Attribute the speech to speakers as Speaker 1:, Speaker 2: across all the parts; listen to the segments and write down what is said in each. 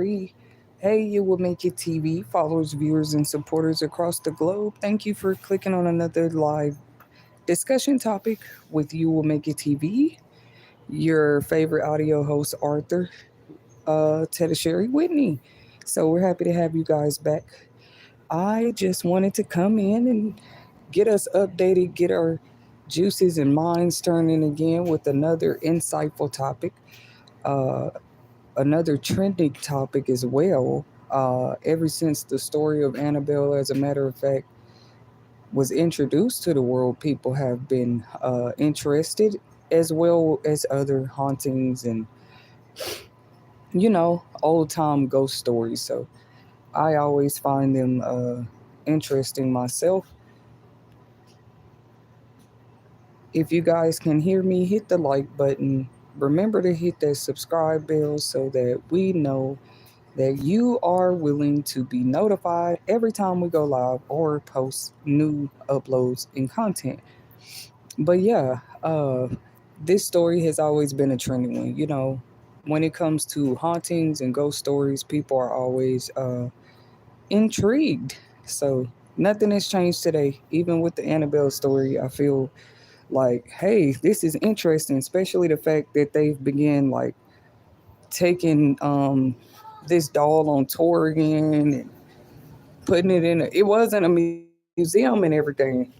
Speaker 1: Tetasheri. Hey, you will make it TV followers, viewers, and supporters across the globe. Thank you for clicking on another live discussion topic with You Will Make It TV. Your favorite audio host, Arthur, Tetasheri, Whitney. So we're happy to have you guys back. I just wanted to come in and get us updated, get our juices and minds turning again with another insightful topic. Uh, Another trending topic as well. Ever since the story of Annabelle, as a matter of fact, was introduced to the world, people have been interested, as well as other hauntings and, old time ghost stories. So I always find them interesting myself. If you guys can hear me, hit the like button. Remember to hit that subscribe bell so that we know that you are willing to be notified every time we go live or post new uploads and content. But yeah, this story has always been a trending one. When it comes to hauntings and ghost stories, people are always intrigued. So nothing has changed today. Even with the Annabelle story, I feel like, hey, this is interesting, especially the fact that they've began like taking this doll on tour again and putting it it wasn't a museum and everything.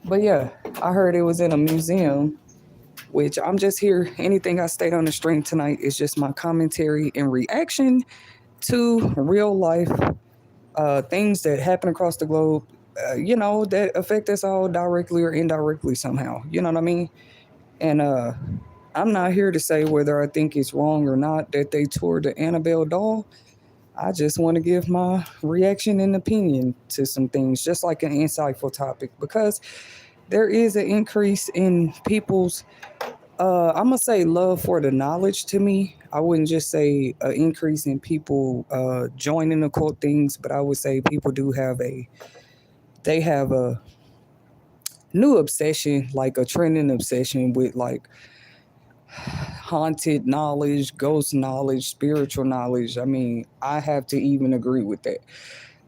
Speaker 1: But yeah, I heard it was in a museum, which I'm just here. Anything I state on the stream tonight is just my commentary and reaction to real life things that happen across the globe, that affect us all directly or indirectly somehow. You know what I mean? And I'm not here to say whether I think it's wrong or not that they toured the Annabelle doll. I just want to give my reaction and opinion to some things, just like an insightful topic, because there is an increase in people's, I'm going to say, love for the knowledge to me. I wouldn't just say an increase in people joining occult things, but I would say people they have a new obsession, like a trending obsession with like haunted knowledge, ghost knowledge, spiritual knowledge. I mean, I have to even agree with that.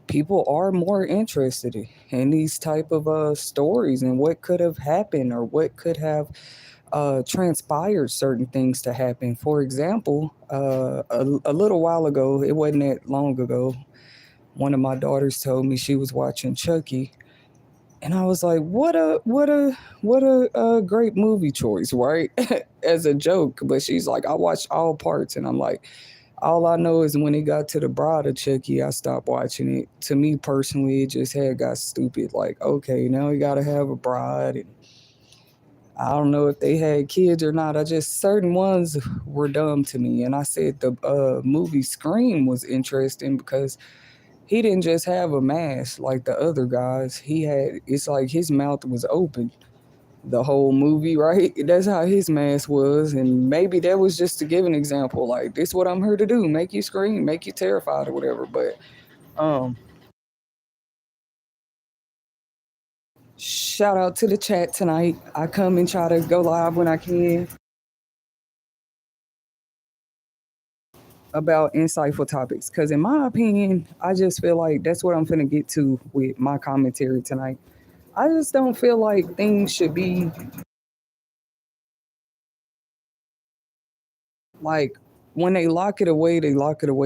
Speaker 1: People are more interested in these type of stories and what could have happened or what could have transpired certain things to happen. For example, a little while ago, it wasn't that long ago, one of my daughters told me she was watching Chucky, and I was like, what a great movie choice, right? As a joke. But she's like, I watched all parts, and I'm like, all I know is when it got to the bride of Chucky, I stopped watching it. To me personally, it just had got stupid. Like, okay, now you gotta have a bride, and I don't know if they had kids or not. I just certain ones were dumb to me, and I said the movie Scream was interesting because he didn't just have a mask like the other guys. It's like his mouth was open the whole movie, right? That's how his mask was. And maybe that was just to give an example. Like, this is what I'm here to do, make you scream, make you terrified or whatever. But um shout out to the chat tonight. I come and try to go live when I can about insightful topics. Cause in my opinion, I just feel like that's what I'm gonna get to with my commentary tonight. I just don't feel like things should be like when they lock it away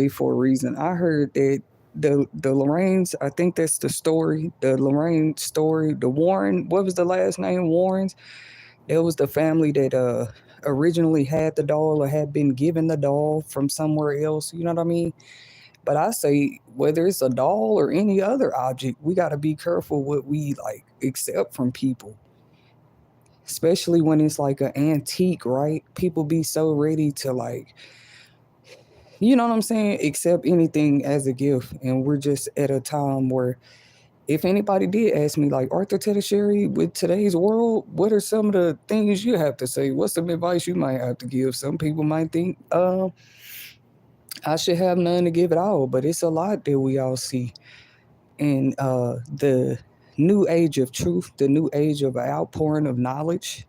Speaker 1: for a reason. I heard that the Lorraines, I think that's the story, the Lorraine story, the Warren, what was the last name? Warrens. It was the family that originally had the doll or had been given the doll from somewhere else. You know what I mean? But I say whether it's a doll or any other object, we got to be careful what we like accept from people, especially when it's like an antique, right? People be so ready to like, you know what I'm saying, accept anything as a gift. And we're just at a time where if anybody did ask me, like, Arthur Tetasheri, with today's world, what are some of the things you have to say? What's some advice you might have to give? Some people might think I should have none to give at all, but it's a lot that we all see. and the new age of truth, the new age of outpouring of knowledge.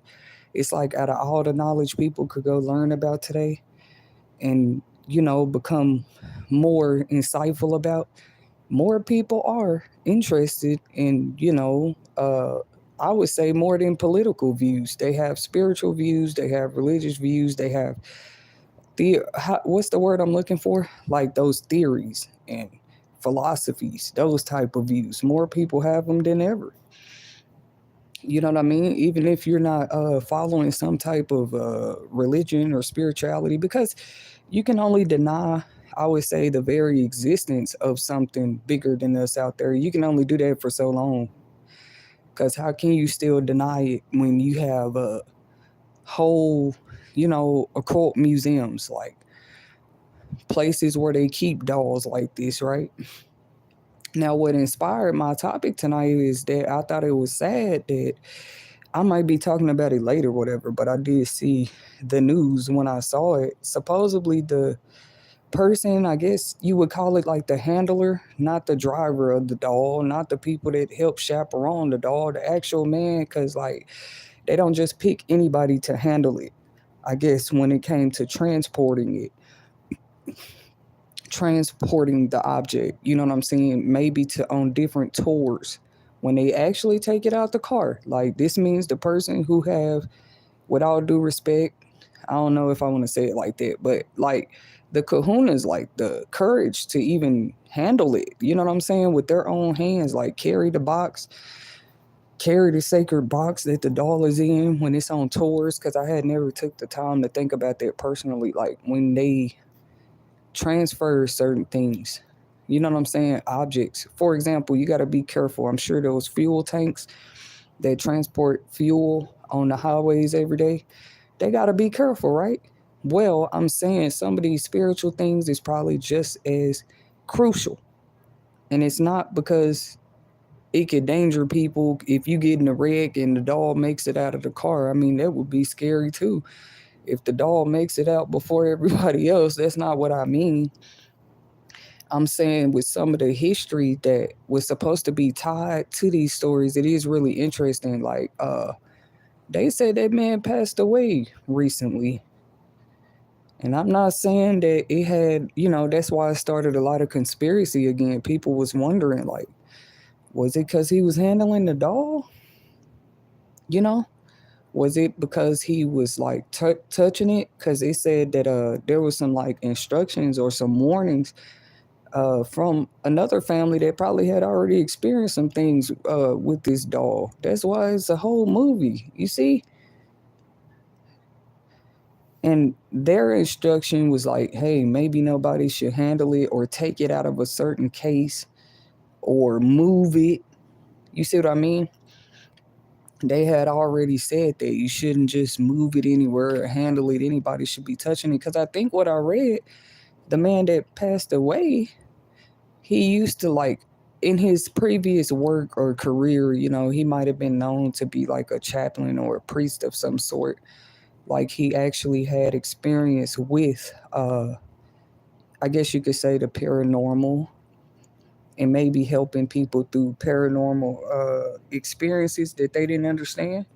Speaker 1: It's like out of all the knowledge people could go learn about today and, become more insightful about, more people are interested in, I would say more than political views. They have spiritual views, they have religious views, they have what's the word I'm looking for? Like those theories and philosophies, those type of views. More people have them than ever. You know what I mean? Even if you're not following some type of religion or spirituality, because you can only deny, I would say, the very existence of something bigger than us out there. You can only do that for so long. Because how can you still deny it when you have a whole, occult museums, like places where they keep dolls like this, right? Now, what inspired my topic tonight is that I thought it was sad that I might be talking about it later, whatever, but I did see the news when I saw it. Supposedly, the person, I guess you would call it like the handler, not the driver of the doll, not the people that help chaperone the doll, the actual man, because like they don't just pick anybody to handle it. I guess when it came to transporting the object, you know what I'm saying? Maybe to on different tours when they actually take it out the car. Like this means the person who have, with all due respect, I don't know if I want to say it like that, but like the kahunas, like the courage to even handle it, you know what I'm saying? With their own hands, like carry the sacred box that the doll is in when it's on tours. Cause I had never took the time to think about that personally. Like when they transfer certain things, you know what I'm saying? Objects. For example, you got to be careful. I'm sure those fuel tanks that transport fuel on the highways every day, they got to be careful, right? Well, I'm saying some of these spiritual things is probably just as crucial. And it's not because it could danger people if you get in a wreck and the doll makes it out of the car. I mean, that would be scary too. If the doll makes it out before everybody else, that's not what I mean. I'm saying with some of the history that was supposed to be tied to these stories, it is really interesting. Like, they said that man passed away recently. And I'm not saying that it had, that's why it started a lot of conspiracy again. People was wondering, like, was it because he was handling the doll? You know? Was it because he was like touching it? Because they said that there was some like instructions or some warnings from another family that probably had already experienced some things with this doll. That's why it's a whole movie, you see? And their instruction was like, hey, maybe nobody should handle it or take it out of a certain case or move it. You see what I mean? They had already said that you shouldn't just move it anywhere or handle it. Anybody should be touching it. Because I think what I read, the man that passed away, he used to like in his previous work or career, he might have been known to be like a chaplain or a priest of some sort. Like he actually had experience with, I guess you could say, the paranormal and maybe helping people through paranormal experiences that they didn't understand.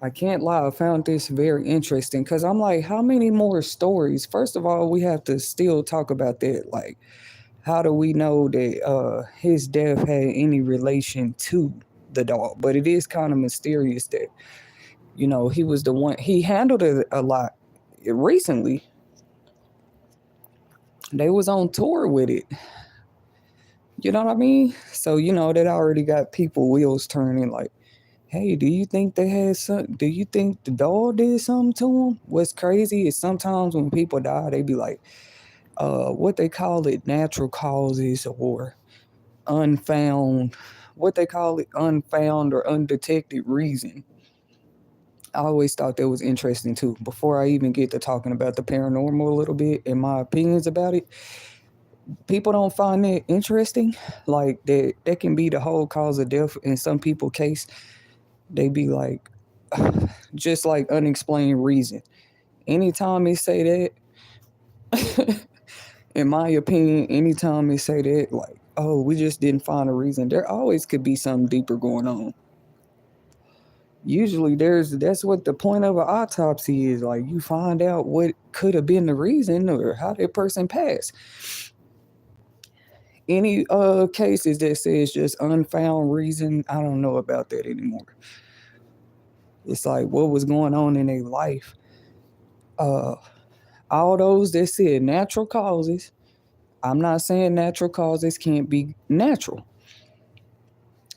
Speaker 1: I can't lie, I found this very interesting because I'm like, how many more stories? First of all, we have to still talk about that. Like, how do we know that his death had any relation to the dog? But it is kind of mysterious that, he was the one, he handled it a lot recently. They was on tour with it. You know what I mean? So, that already got people wheels turning like, hey, do you think they had some? Do you think the dog did something to him? What's crazy is sometimes when people die, they be like, what they call it, natural causes or unfound, what they call it, unfound or undetected reason. I always thought that was interesting too. Before I even get to talking about the paranormal a little bit and my opinions about it, people don't find that interesting. Like that can be the whole cause of death in some people's case. They be like, just like unexplained reason. Anytime they say that, in my opinion, anytime they say that, like, oh, we just didn't find a reason, there always could be something deeper going on. Usually that's what the point of an autopsy is. Like, you find out what could have been the reason or how that person passed. Any cases that says just unfound reason, I don't know about that anymore. It's like what was going on in their life. All those that said natural causes, I'm not saying natural causes can't be natural,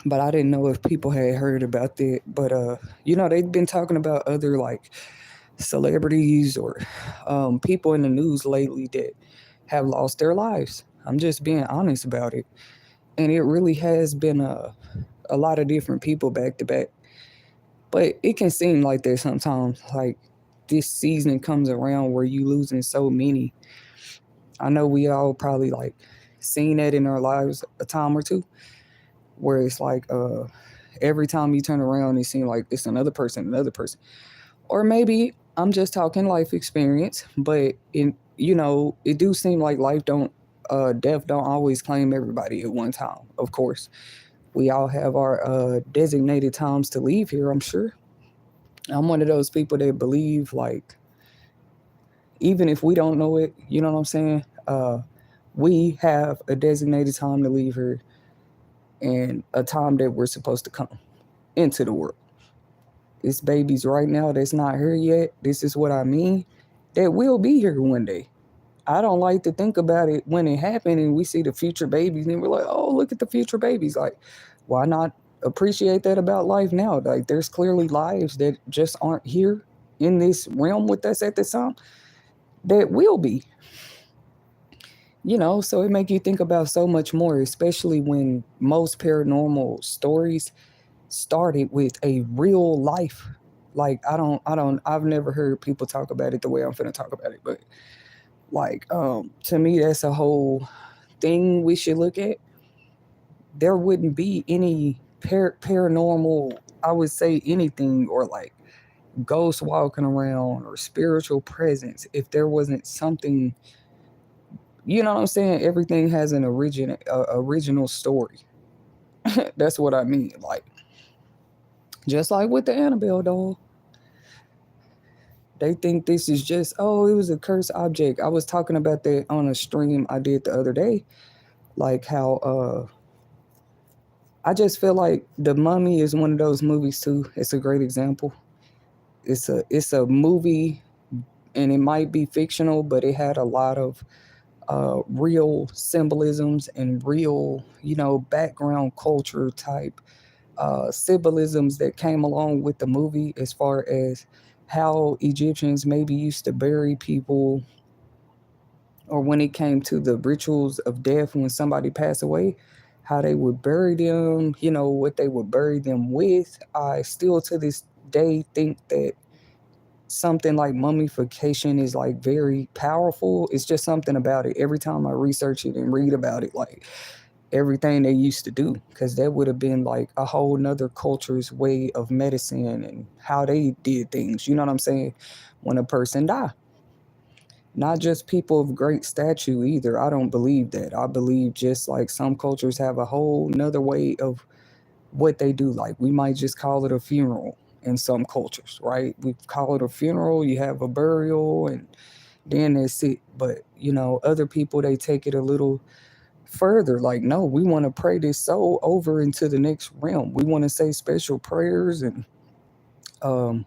Speaker 1: but I didn't know if people had heard about that. But they've been talking about other like celebrities or people in the news lately that have lost their lives. I'm just being honest about it, and it really has been a lot of different people back to back. But it can seem like that sometimes. Like this season comes around where you losing so many. I know we all probably like seen that in our lives a time or two, where it's like every time you turn around, it seems like it's another person. Or maybe I'm just talking life experience, but it do seem like death don't always claim everybody at one time. Of course, we all have our designated times to leave here, I'm sure. I'm one of those people that believe, like, even if we don't know it, you know what I'm saying? We have a designated time to leave here and a time that we're supposed to come into the world. It's babies right now that's not here yet. This is what I mean. That will be here one day. I don't like to think about it when it happened and we see the future babies and we're like, oh, look at the future babies. Like, why not appreciate that about life now? Like, there's clearly lives that just aren't here in this realm with us at this time that will be. So it make you think about so much more, especially when most paranormal stories started with a real life. Like, I've never heard people talk about it the way I'm finna talk about it, but like, to me, that's a whole thing we should look at. There wouldn't be any paranormal, I would say, anything, or like ghosts walking around or spiritual presence if there wasn't something. You know what I'm saying? Everything has an original story. That's what I mean. Like, just like with the Annabelle doll, they think this is just, oh, it was a cursed object. I was talking about that on a stream I did the other day, like how I just feel like The Mummy is one of those movies too. It's a great example. It's a movie, and it might be fictional, but it had a lot of real symbolisms and real, background culture type symbolisms that came along with the movie, as far as how Egyptians maybe used to bury people, or when it came to the rituals of death when somebody passed away, how they would bury them, what they would bury them with. I still to this day think that something like mummification is like very powerful. It's just something about it. Every time I research it and read about it, like everything they used to do, because that would have been like a whole nother culture's way of medicine and how they did things. You know what I'm saying? When a person died. Not just people of great stature either. I don't believe that. I believe just like some cultures have a whole nother way of what they do. Like, we might just call it a funeral in some cultures, right? We call it a funeral, you have a burial, and then that's it. But, other people, they take it a little further. Like, no, we want to pray this soul over into the next realm. We want to say special prayers and um,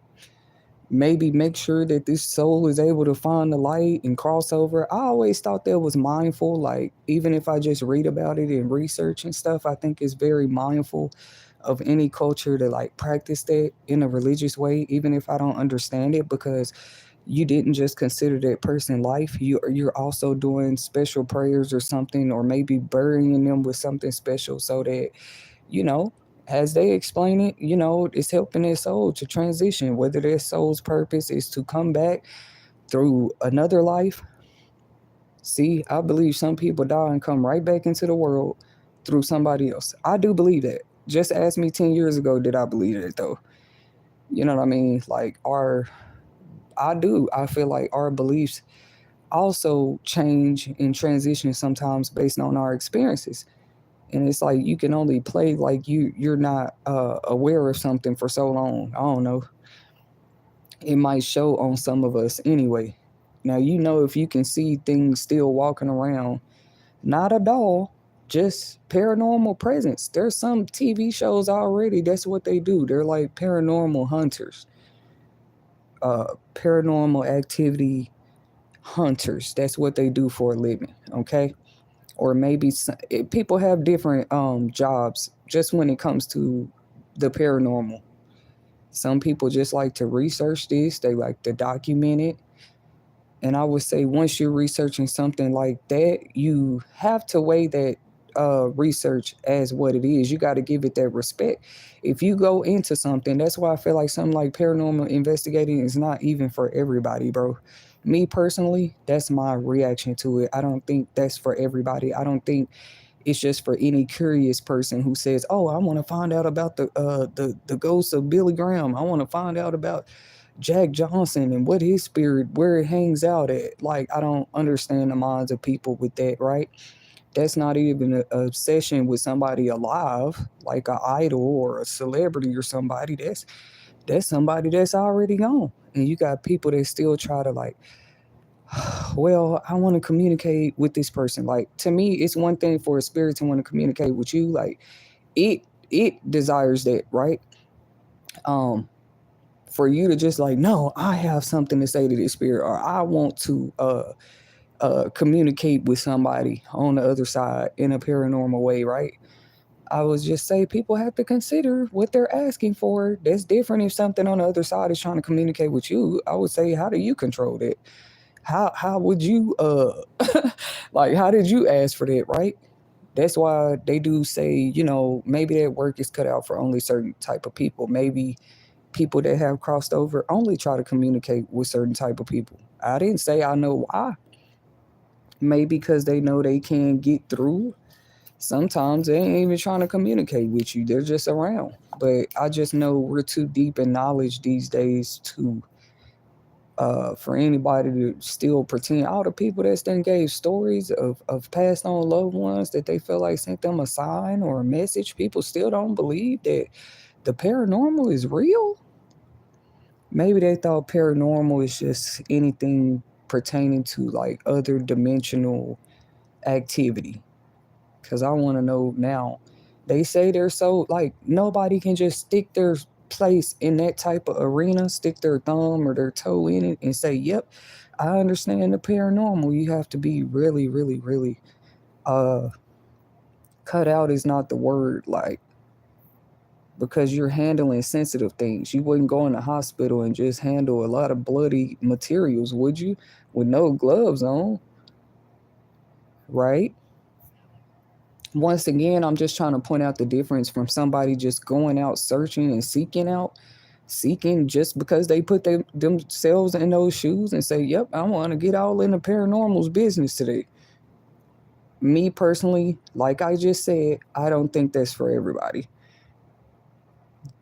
Speaker 1: maybe make sure that this soul is able to find the light and cross over. I always thought that was mindful. Like, even if I just read about it and research and stuff, I think it's very mindful of any culture to like practice that in a religious way, even if I don't understand it, because you didn't just consider that person life. You're also doing special prayers or something, or maybe burying them with something special, so that, you know, as they explain it, it's helping their soul to transition, whether their soul's purpose is to come back through another life. See, I believe some people die and come right back into the world through somebody else. I do believe that. Just ask me 10 years ago, did I believe it though? You know what I mean? Like, I feel like our beliefs also change and transition sometimes based on our experiences. And it's like you can only play like you're not aware of something for so long. I don't know. It might show on some of us anyway. Now you know if you can see things still walking around, not a doll, just paranormal presence. There's some TV shows already. That's what they do. They're like paranormal hunters, paranormal activity hunters. That's what they do for a living. Okay, or maybe people have different jobs just when it comes to the paranormal. Some people just like to research this, they like to document it. And I would say once you're researching something like that, you have to weigh that research as what it is. You got to give it that respect. If you go into something, that's why I feel like something like paranormal investigating is not even for everybody, bro. Me personally, that's my reaction to it. I don't think that's for everybody. I don't think it's just for any curious person who says, "Oh, I want to find out about the ghost of Billy Graham. I want to find out about Jack Johnson and what his spirit, where it hangs out at." Like, I don't understand the minds of people with that, right? That's not even an obsession with somebody alive, like an idol or a celebrity or somebody. That's somebody that's already gone. And you got people that still try to like, well, I want to communicate with this person. Like, to me, it's one thing for a spirit to want to communicate with you. Like, it desires that, right? Um, for you to just like, no, I have something to say to this spirit, or I want to communicate with somebody on the other side in a paranormal way, right? I would just say people have to consider what they're asking for. That's different if something on the other side is trying to communicate with you. I would say, how do you control that? How would you like, how did you ask for that, right? That's why they do say, maybe that work is cut out for only certain type of people. Maybe people that have crossed over only try to communicate with certain type of people. I didn't say I know why. Maybe because they know they can't get through. Sometimes they ain't even trying to communicate with you. They're just around. But I just know we're too deep in knowledge these days to for anybody to still pretend. All the people that then gave stories of passed on loved ones that they feel like sent them a sign or a message, people still don't believe that the paranormal is real. Maybe they thought paranormal is just anything pertaining to like other dimensional activity. Because I want to know now. They say they're so like nobody can just stick their place in that type of arena, stick their thumb or their toe in it and say, "Yep, I understand the paranormal." You have to be really, really, really uh cut out is not the word, like, because you're handling sensitive things. You wouldn't go in the hospital and just handle a lot of bloody materials, would you? With no gloves on, right? Once again, I'm just trying to point out the difference from somebody just going out searching and seeking just because they put themselves in those shoes and say, "Yep, I want to get all in the paranormal's business today." Me personally, like I just said, I don't think that's for everybody.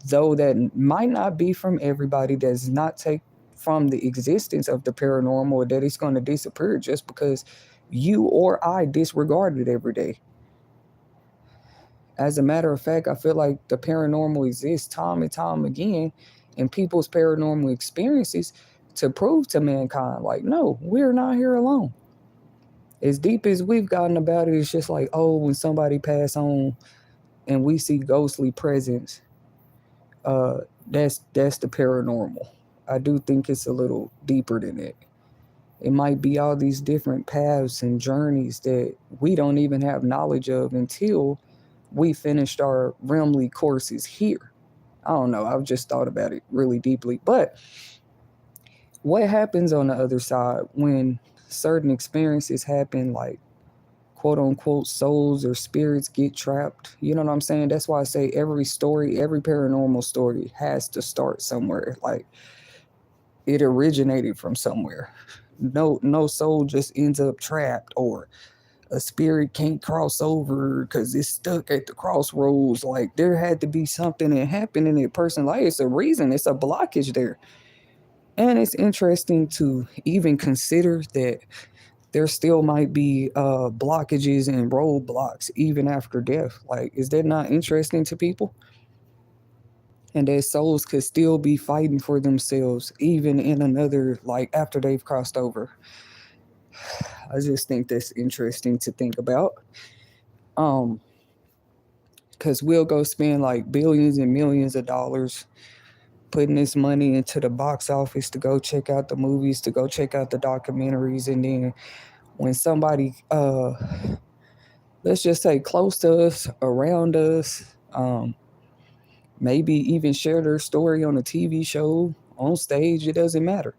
Speaker 1: Though that might not be from everybody, does not take from the existence of the paranormal that it's going to disappear just because you or I disregard it every day. As a matter of fact, I feel like the paranormal exists time and time again in people's paranormal experiences to prove to mankind, like, no, we're not here alone. As deep as we've gotten about it, it's just like, oh, when somebody pass on and we see ghostly presence, uh, that's the paranormal. I do think it's a little deeper than it. It might be all these different paths and journeys that we don't even have knowledge of until we finished our realmly courses here. I don't know. I've just thought about it really deeply. But what happens on the other side when certain experiences happen, like quote unquote souls or spirits get trapped? You know what I'm saying? That's why I say every story, every paranormal story has to start somewhere. Like, it originated from somewhere. No soul just ends up trapped, or a spirit can't cross over because it's stuck at the crossroads. Like, there had to be something that happened in a person's life. It's a reason. It's a blockage there. And it's interesting to even consider that there still might be blockages and roadblocks even after death. Like, is that not interesting to people? And that souls could still be fighting for themselves even in another, like, after they've crossed over. I just think that's interesting to think about. Um, because we'll go spend like billions and millions of dollars putting this money into the box office to go check out the movies, to go check out the documentaries, and then when somebody let's just say close to us, around us, maybe even share their story on a TV show, on stage, it doesn't matter.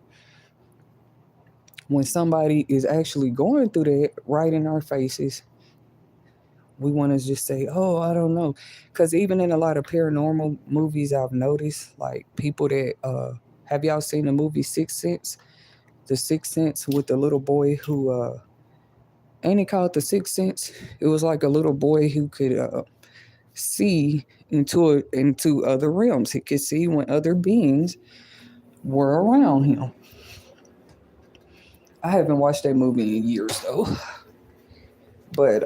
Speaker 1: When somebody is actually going through that right in our faces, we want to just say, oh, I don't know. Because even in a lot of paranormal movies, I've noticed like people that, have y'all seen the movie Sixth Sense? The Sixth Sense with the little boy who, ain't it called The Sixth Sense? It was like a little boy who could see into other realms. He could see when other beings were around him. I haven't watched that movie in years though, but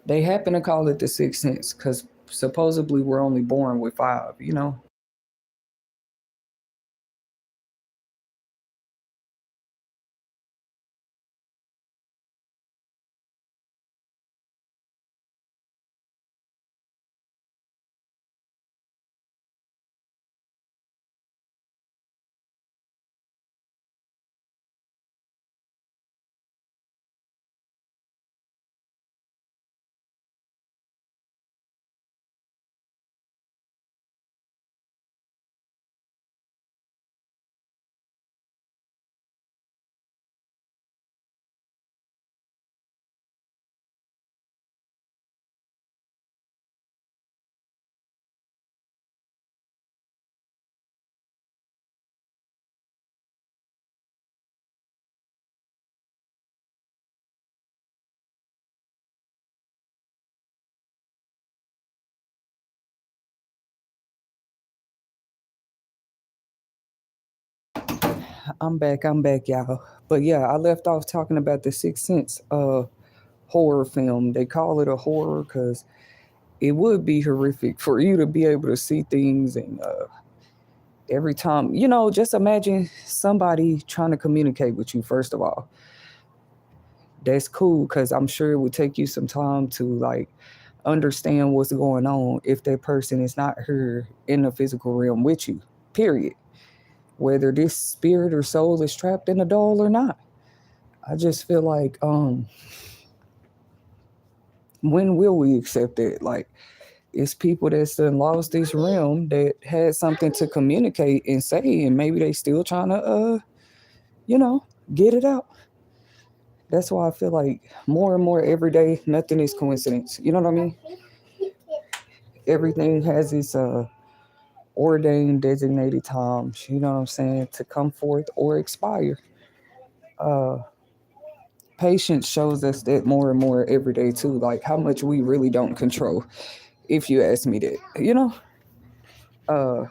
Speaker 1: they happen to call it The Sixth Sense because supposedly we're only born with five. You know. I'm back. I'm back, y'all. But yeah, I left off talking about the Sixth Sense horror film. They call it a horror because it would be horrific for you to be able to see things and every time, just imagine somebody trying to communicate with you. First of all, that's cool because I'm sure it would take you some time to like understand what's going on if that person is not here in the physical realm with you. Period. Whether this spirit or soul is trapped in a doll or not. I just feel like when will we accept it? Like it's people that's done lost this realm that had something to communicate and say, and maybe they still trying to you know, get it out. That's why I feel like more and more every day, nothing is coincidence. You know what I mean? Everything has its ordained, designated times. You know what I'm saying? To come forth or expire. Uh, Patience shows us that more and more every day too. Like how much we really don't control. If you ask me that, Uh,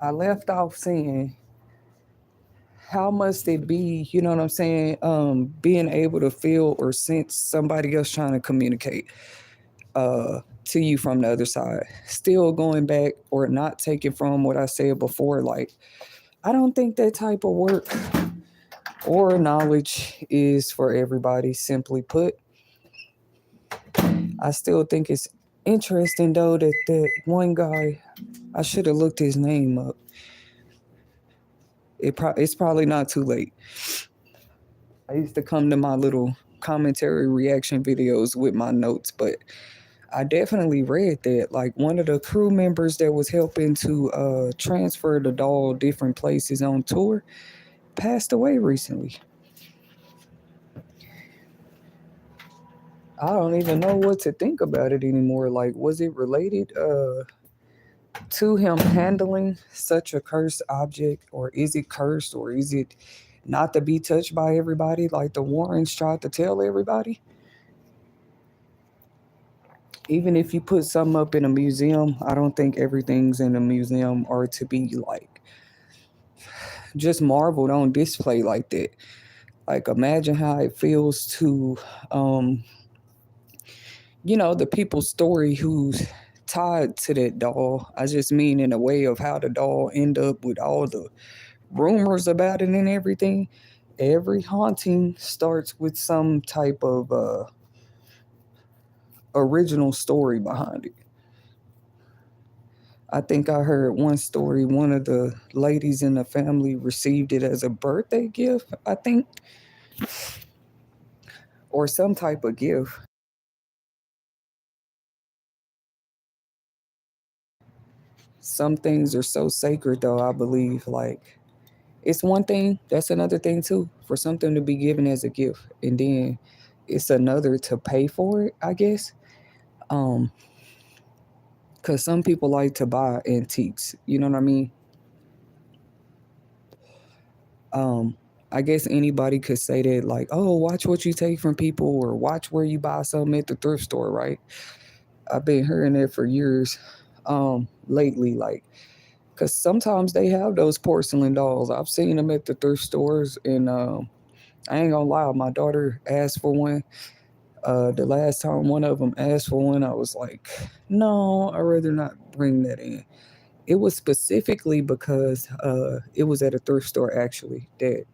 Speaker 1: I left off saying how must it be, you know what I'm saying? Being able to feel or sense somebody else trying to communicate to you from the other side. Still going back or not taking from what I said before, like I don't think that type of work or knowledge is for everybody, simply put. I still think it's interesting though that that one guy, I should have looked his name up. It's probably not too late. I used to come to my little commentary reaction videos with my notes, but I definitely read that. Like one of the crew members that was helping to transfer the doll different places on tour passed away recently. I don't even know what to think about it anymore. Like, was it related to him handling such a cursed object, or is it cursed, or is it not to be touched by everybody, like the Warrens tried to tell everybody? Even if you put something up in a museum, I don't think everything's in a museum are to be like just marveled on display like that. Like, imagine how it feels to, um, the people's story who's tied to that doll. I just mean in a way of how the doll end up with all the rumors about it and everything. Every haunting starts with some type of original story behind it. I think I heard one story, one of the ladies in the family received it as a birthday gift, I think, or some type of gift. Some things are so sacred, though, I believe. Like, it's one thing, that's another thing, too, for something to be given as a gift. And then it's another to pay for it, I guess. Um, because some people like to buy antiques, you know what I mean? Um, I guess anybody could say that, like, oh, watch what you take from people, or watch where you buy something at the thrift store, right? I've been hearing that for years, lately, like, because sometimes they have those porcelain dolls. I've seen them at the thrift stores, and I ain't gonna lie, my daughter asked for one. The last time one of them asked for one, I was like, no, I'd rather not bring that in. It was specifically because it was at a thrift store, actually, that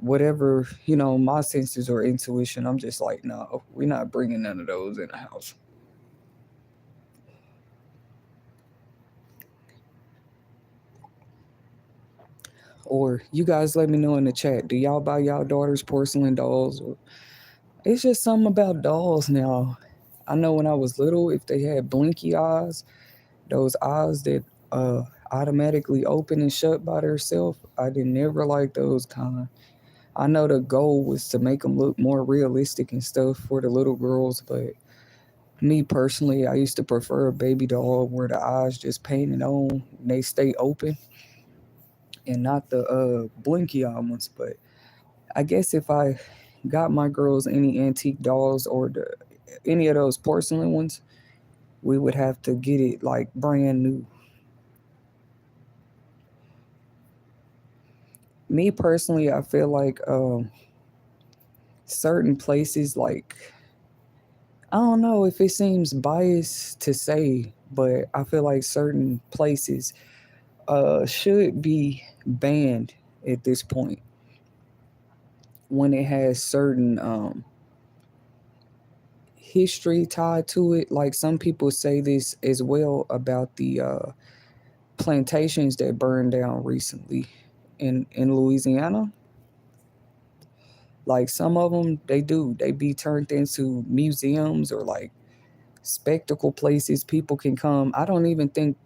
Speaker 1: whatever, my senses or intuition, I'm just like, no, we're not bringing none of those in the house. Or you guys let me know in the chat, do y'all buy y'all daughters porcelain dolls? Or it's just something about dolls now. I know when I was little, if they had blinky eyes, those eyes that automatically open and shut by themselves, I didn't never like those kind. I know the goal was to make them look more realistic and stuff for the little girls, but me personally, I used to prefer a baby doll where the eyes just painted on and they stay open, and not the blinky eye ones. But I guess if I got my girls any antique dolls, or any of those porcelain ones, we would have to get it like brand new. Me personally, I feel like certain places, like, I don't know if it seems biased to say, but I feel like certain places should be banned at this point when it has certain history tied to it. Like, some people say this as well about the plantations that burned down recently in Louisiana. Like, some of them, they be turned into museums, or like spectacle places people can come. I don't even think,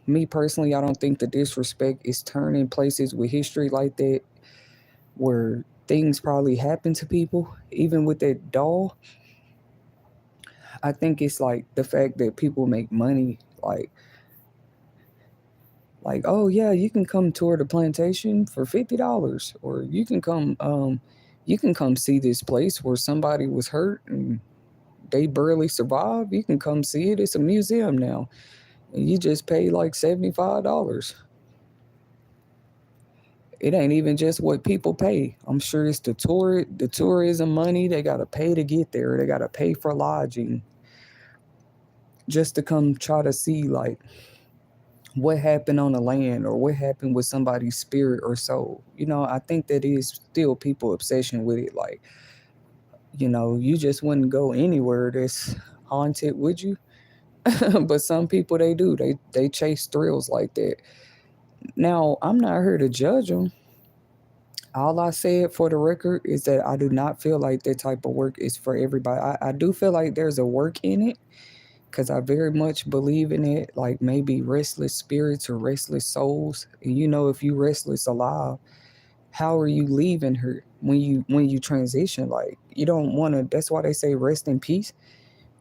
Speaker 1: me personally, I don't think the disrespect is turning places with history like that, where things probably happen to people. Even with that doll, I think it's like the fact that people make money, like, oh yeah, you can come tour the plantation for $50, or you can come see this place where somebody was hurt and they barely survived. You can come see it. It's a museum now, and you just pay like $75. It ain't even just what people pay. I'm sure it's the tourism money. They gotta pay to get there. They gotta pay for lodging just to come try to see, like, what happened on the land, or what happened with somebody's spirit or soul. I think that is still people obsession with it. Like, you just wouldn't go anywhere that's haunted, would you? But some people, they do. They chase thrills like that. Now, I'm not here to judge them. All I said for the record is that I do not feel like that type of work is for everybody. I do feel like there's a work in it because I very much believe in it, like maybe restless spirits or restless souls. And if you restless alive, how are you leaving her when you transition? Like you don't want to. That's why they say rest in peace.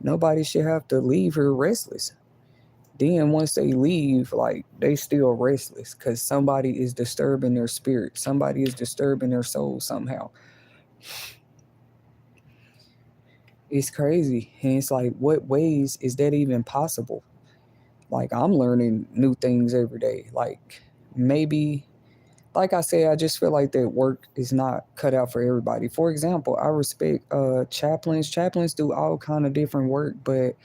Speaker 1: Nobody should have to leave her restless. Then once they leave, like they still restless because somebody is disturbing their spirit. Somebody is disturbing their soul somehow. It's crazy. And it's like, what ways is that even possible? Like, I'm learning new things every day. Like, maybe, like I said, I just feel like that work is not cut out for everybody. For example, I respect chaplains. Chaplains do all kind of different work, but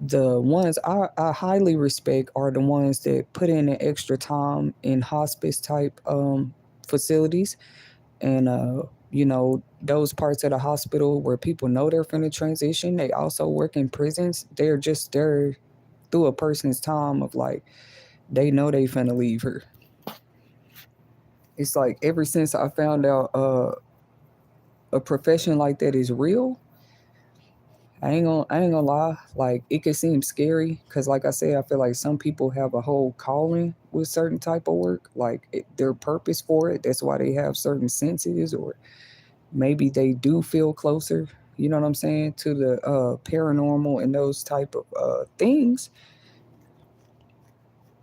Speaker 1: the ones I highly respect are the ones that put in the extra time in hospice type facilities and those parts of the hospital where people know they're finna transition. They also work in prisons. They're just there through a person's time of like they know they finna leave her. It's like ever since I found out a profession like that is real, I ain't gonna lie. Like it could seem scary because, like I said, I feel like some people have a whole calling with certain type of work, like their purpose for it. That's why they have certain senses, or maybe they do feel closer. You know what I'm saying, to the paranormal and those type of things.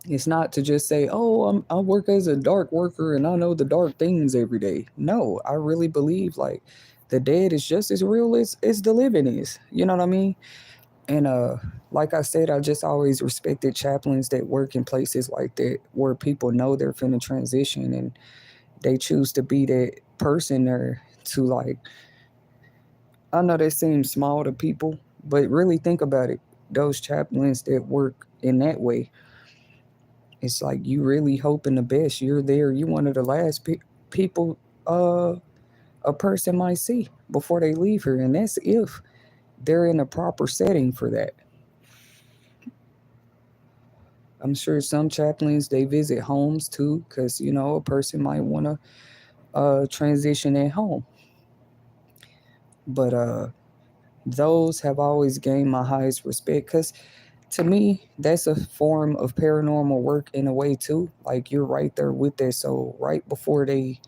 Speaker 1: It's not to just say, "Oh, I work as a dark worker and I know the dark things every day." No, I really believe like the dead is just as real as the living is. You know what I mean? And like I said, I just always respected chaplains that work in places like that where people know they're finna transition and they choose to be that person there to like. I know that seems small to people, but really think about it. Those chaplains that work in that way, it's like you really hoping the best. You're there. You one of the last people a person might see before they leave her, and that's if they're in a proper setting for that. I'm sure some chaplains they visit homes too, because a person might want to transition at home. But those have always gained my highest respect because to me that's a form of paranormal work in a way too. Like you're right there with their soul right before they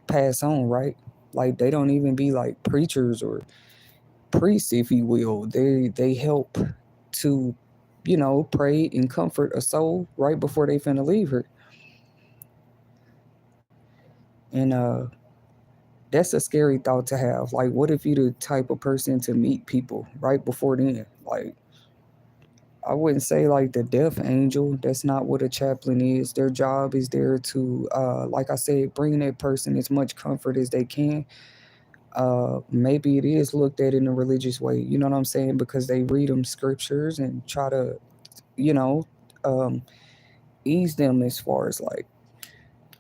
Speaker 1: pass on, right? Like they don't even be like preachers or priests, if you will. They help to pray and comfort a soul right before they finna leave her. And that's a scary thought to have. Like, what if you the type of person to meet people right before then? Like, I wouldn't say like the death angel. That's not what a chaplain is. Their job is there to, like I said, bring that person as much comfort as they can. Maybe it is looked at in a religious way. You know what I'm saying? Because they read them scriptures and try to, you know, um, ease them as far as like,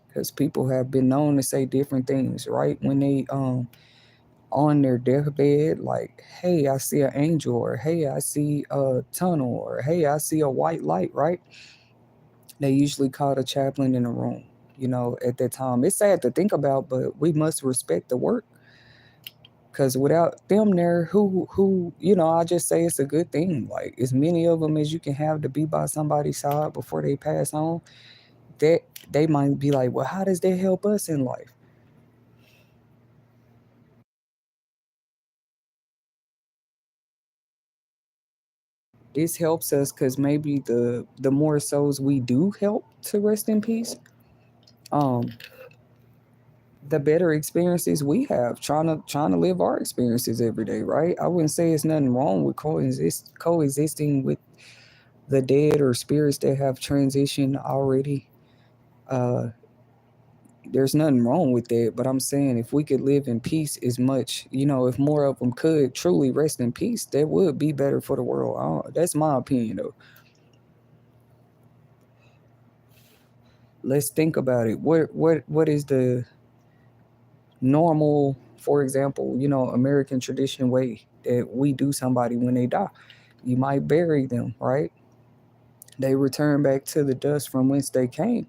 Speaker 1: because people have been known to say different things, right? When they on their deathbed, like, hey, I see an angel, or hey, I see a tunnel, or hey, I see a white light, right? They usually call the chaplain in the room, at that time. It's sad to think about, but we must respect the work. Because without them there, I just say it's a good thing. Like, as many of them as you can have to be by somebody's side before they pass on, that they might be like, well, how does that help us in life? This helps us because maybe the more souls we do help to rest in peace, um, the better experiences we have trying to live our experiences every day, right? I wouldn't say it's nothing wrong with coexisting with the dead or spirits that have transitioned already. Uh, there's nothing wrong with that, but I'm saying if we could live in peace as much, if more of them could truly rest in peace, that would be better for the world. That's my opinion, though. Let's think about it. What is the normal, for example, American tradition way that we do somebody when they die? You might bury them, right? They return back to the dust from whence they came.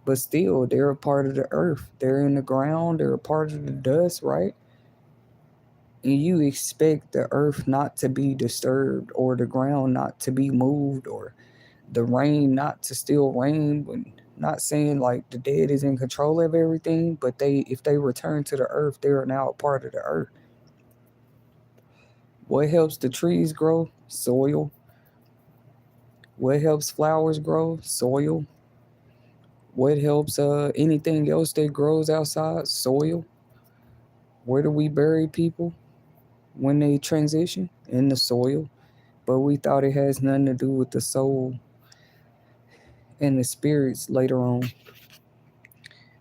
Speaker 1: but still they're a part of the earth. They're in the ground, they're a part of the dust, right? And you expect the earth not to be disturbed, or the ground not to be moved, or the rain not to still rain. When not saying like the dead is in control of everything, but they, if they return to the earth, they are now a part of the earth. What helps the trees grow? Soil. What helps flowers grow? Soil. What helps anything else that grows outside? Soil. Where do we bury people when they transition? In the soil. But we thought it has nothing to do with the soul and the spirits later on.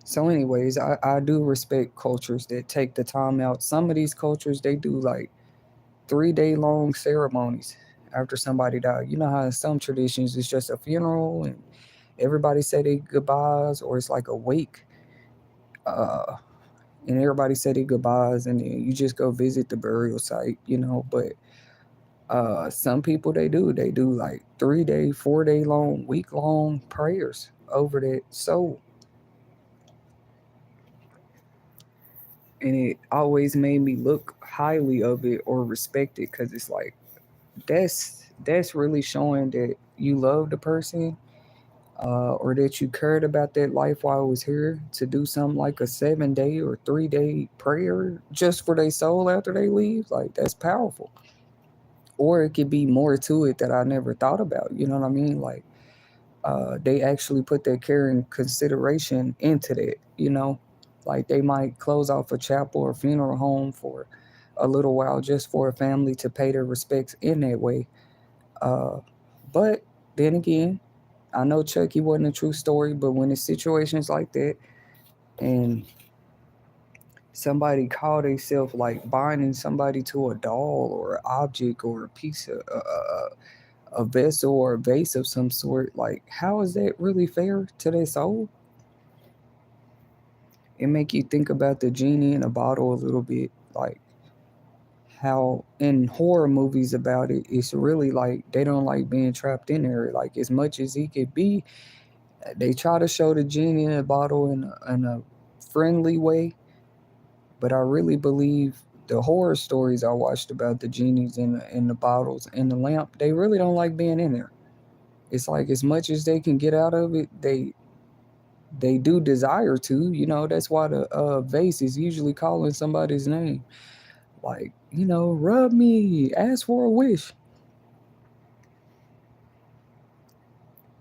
Speaker 1: So, anyways, I do respect cultures that take the time out. Some of these cultures, they do like 3 day long ceremonies after somebody died. You know how in some traditions it's just a funeral and everybody say their goodbyes, or it's like a wake, uh, and everybody say their goodbyes, and then you just go visit the burial site, you know. But some people, they do like 3 day, 4 day long, week long prayers over that soul. And it always made me look highly of it or respect it, because it's like that's really showing that you love the person, or that you cared about that life while I was here, to do something like a 7 day or 3 day prayer just for their soul after they leave. Like, that's powerful. Or it could be more to it that I never thought about. You know what I mean? Like, they actually put their care and consideration into that, you know? Like, they might close off a chapel or funeral home for a little while just for a family to pay their respects in that way. Uh, but then again, I know Chucky wasn't a true story, but when it's situations like that and somebody call themselves like binding somebody to a doll or an object or a piece of a vessel or a vase of some sort, like, how is that really fair to their soul? It make you think about the genie in a bottle a little bit, like how in horror movies about it, it's really like they don't like being trapped in there. Like, as much as he could be, they try to show the genie in a bottle in a friendly way, but I really believe the horror stories I watched about the genies in the bottles in the lamp, they really don't like being in there. It's like, as much as they can get out of it, they do desire to. You know, that's why the vase is usually calling somebody's name, like, you know, rub me, ask for a wish.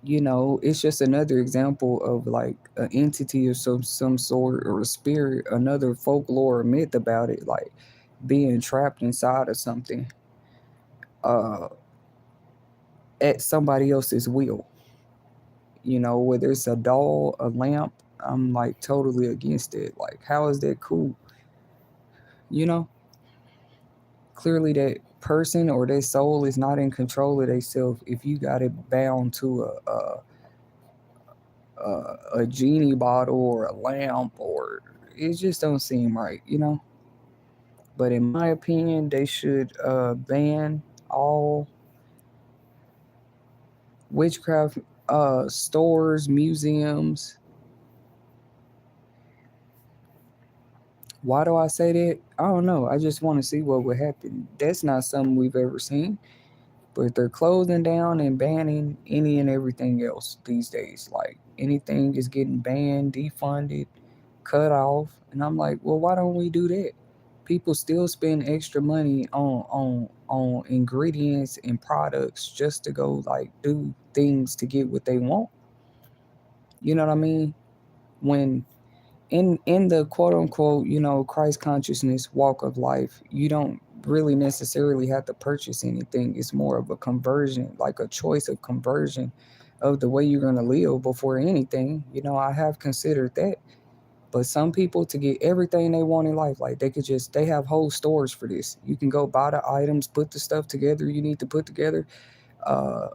Speaker 1: You know, it's just another example of like an entity of some sort, or a spirit, another folklore or myth about it, like being trapped inside of something, uh at somebody else's will. You know, whether it's a doll, a lamp, I'm like totally against it. Like, how is that cool? You know, clearly that person or their soul is not in control of themselves if you got it bound to a genie bottle or a lamp, or it just don't seem right, you know. But in my opinion, they should ban all witchcraft stores, museums. Why do I say that? I don't know. I just want to see what would happen. That's not something we've ever seen. But they're closing down and banning any and everything else these days. Like, anything is getting banned, defunded, cut off. And I'm like, well, why don't we do that? People still spend extra money on ingredients and products just to go like do things to get what they want. You know what I mean? When in the quote unquote, you know, Christ consciousness walk of life, you don't really necessarily have to purchase anything. It's more of a conversion, like a choice of conversion of the way you're going to live before anything. You know, I have considered that. But some people, to get everything they want in life, like they have whole stores for this. You can go buy the items, put the stuff together you need to put together. Uh,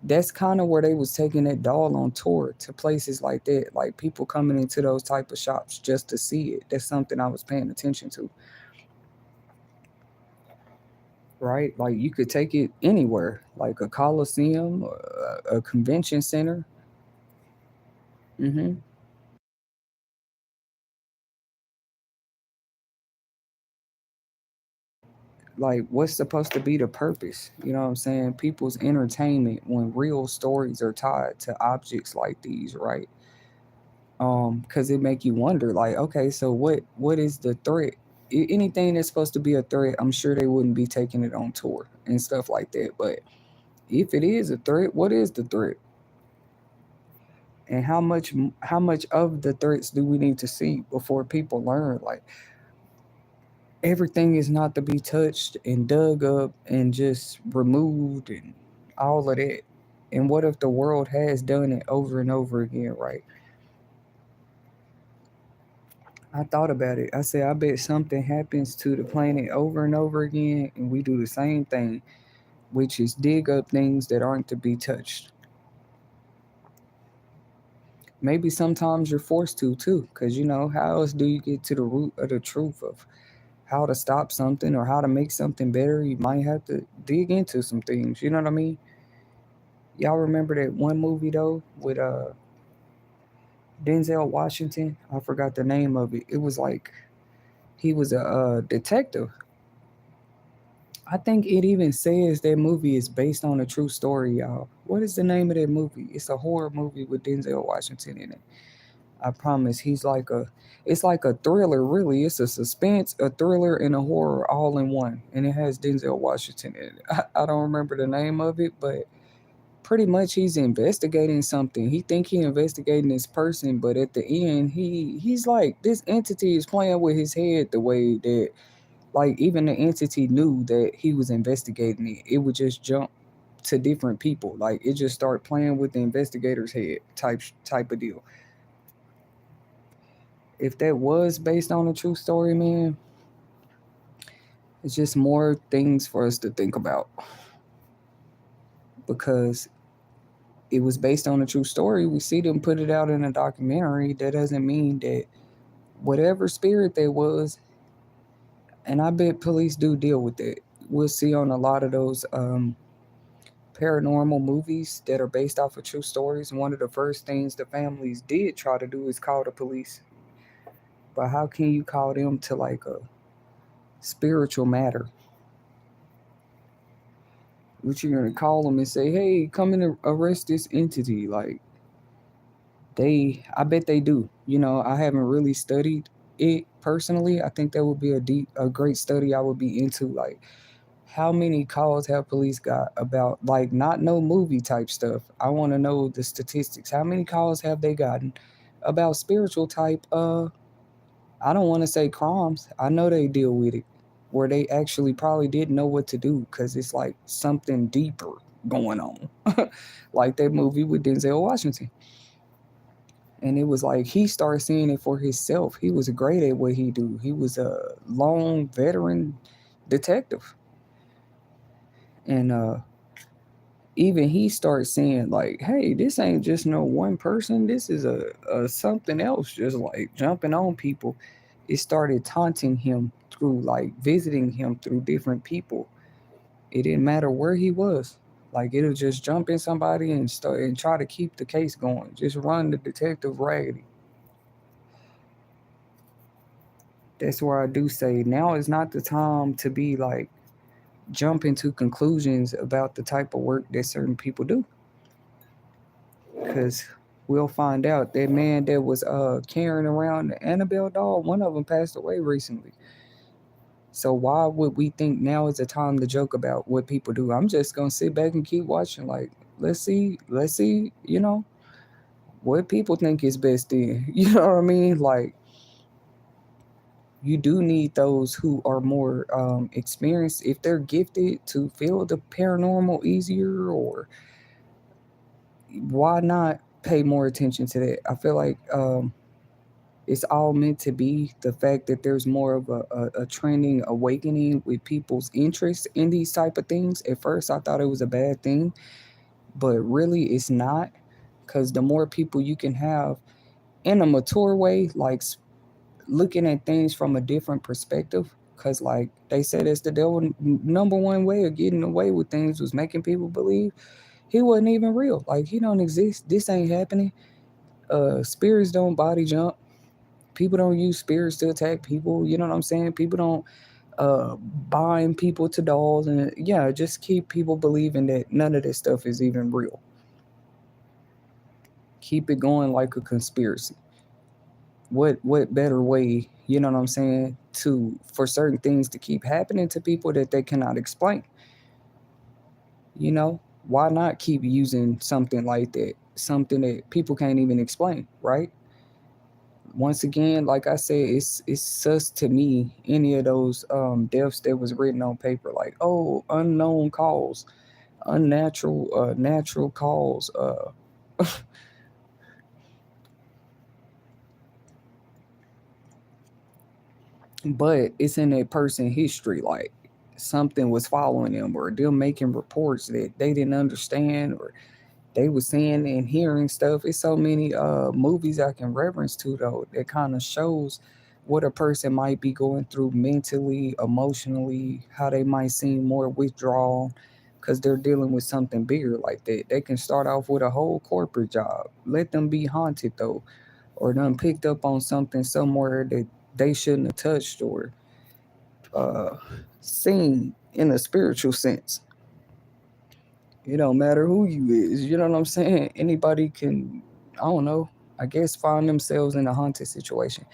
Speaker 1: that's kind of where they was taking that doll on tour to places like that, like people coming into those type of shops just to see it. That's something I was paying attention to, right? Like, you could take it anywhere, like a coliseum, or a convention center. Mm-hmm. Like, what's supposed to be the purpose? You know what I'm saying? People's entertainment when real stories are tied to objects like these, right? Because it make you wonder, like, okay, so what is the threat? Anything that's supposed to be a threat, I'm sure they wouldn't be taking it on tour and stuff like that. But if it is a threat, what is the threat? And how much of the threats do we need to see before people learn? Like, everything is not to be touched and dug up and just removed and all of that. And what if the world has done it over and over again, right? I thought about it. I said, I bet something happens to the planet over and over again, and we do the same thing, which is dig up things that aren't to be touched. Maybe sometimes you're forced to, too, because how else do you get to the root of the truth of how to stop something or how to make something better? You might have to dig into some things. You know what I mean? Y'all remember that one movie though with Denzel Washington? I forgot the name of it. It was like he was a detective. I think it even says that movie is based on a true story, y'all. What is the name of that movie? It's a horror movie with Denzel Washington in it. I promise it's like a thriller, really. It's a suspense, a thriller, and a horror all in one. And it has Denzel Washington in it. I don't remember the name of it, but pretty much he's investigating something. He think he investigating this person, but at the end he's like this entity is playing with his head the way that like even the entity knew that he was investigating it. It would just jump to different people. Like it just start playing with the investigator's head type of deal. If that was based on a true story, man, it's just more things for us to think about because it was based on a true story. We see them put it out in a documentary. That doesn't mean that whatever spirit there was, and I bet police do deal with it. We'll see on a lot of those paranormal movies that are based off of true stories. One of the first things the families did try to do is call the police. But how can you call them to like a spiritual matter? Which you're gonna call them and say, "Hey, come and arrest this entity." Like I bet they do. I haven't really studied it personally. I think that would be a great study I would be into. Like, how many calls have police got about like not no movie type stuff? I want to know the statistics. How many calls have they gotten about spiritual type? I don't want to say crimes. I know they deal with it, where they actually probably didn't know what to do because it's like something deeper going on, like that movie with Denzel Washington. And it was like he started seeing it for himself. He was great at what he do. He was a long veteran detective, and even he starts saying like, "Hey, this ain't just no one person. This is a something else, just like jumping on people." It started taunting him through like visiting him through different people. It didn't matter where he was. Like it'll just jump in somebody and start and try to keep the case going. Just run the detective raggedy. That's where I do say now is not the time to be like jumping to conclusions about the type of work that certain people do. Because we'll find out that man that was carrying around the Annabelle doll, one of them passed away recently. So why would we think now is the time to joke about what people do? I'm just gonna sit back and keep watching. Like, let's see, what people think is best in. You know what I mean? Like, you do need those who are more experienced, if they're gifted, to feel the paranormal easier, or why not pay more attention to that? I feel like it's all meant to be the fact that there's more of a trending awakening with people's interest in these type of things. At first I thought it was a bad thing, but really it's not, because the more people you can have in a mature way, like looking at things from a different perspective, because like they said, it's the devil number one way of getting away with things was making people believe he wasn't even real, like he don't exist, this ain't happening. Spirits don't body jump. People don't use spirits to attack people. You know what I'm saying? People don't uh bind people to dolls, and yeah, just keep people believing that none of this stuff is even real. Keep it going like a conspiracy. What better way, you know what I'm saying, to for certain things to keep happening to people that they cannot explain? You know, why not keep using something like that, something that people can't even explain, right? Once again, like I said, it's sus to me, any of those deaths that was written on paper, like, oh, unknown cause, unnatural natural cause, but it's in that person history, like something was following them, or them making reports that they didn't understand, or they were seeing and hearing stuff. It's so many movies I can reference to though that kind of shows what a person might be going through mentally, emotionally, how they might seem more withdrawn because they're dealing with something bigger like that. They can start off with a whole corporate job. Let them be haunted though, or done picked up on something somewhere that they shouldn't have touched, or uh, seen in a spiritual sense. It don't matter who you is. You know what I'm saying? Anybody can, I don't know, I guess find themselves in a haunted situation.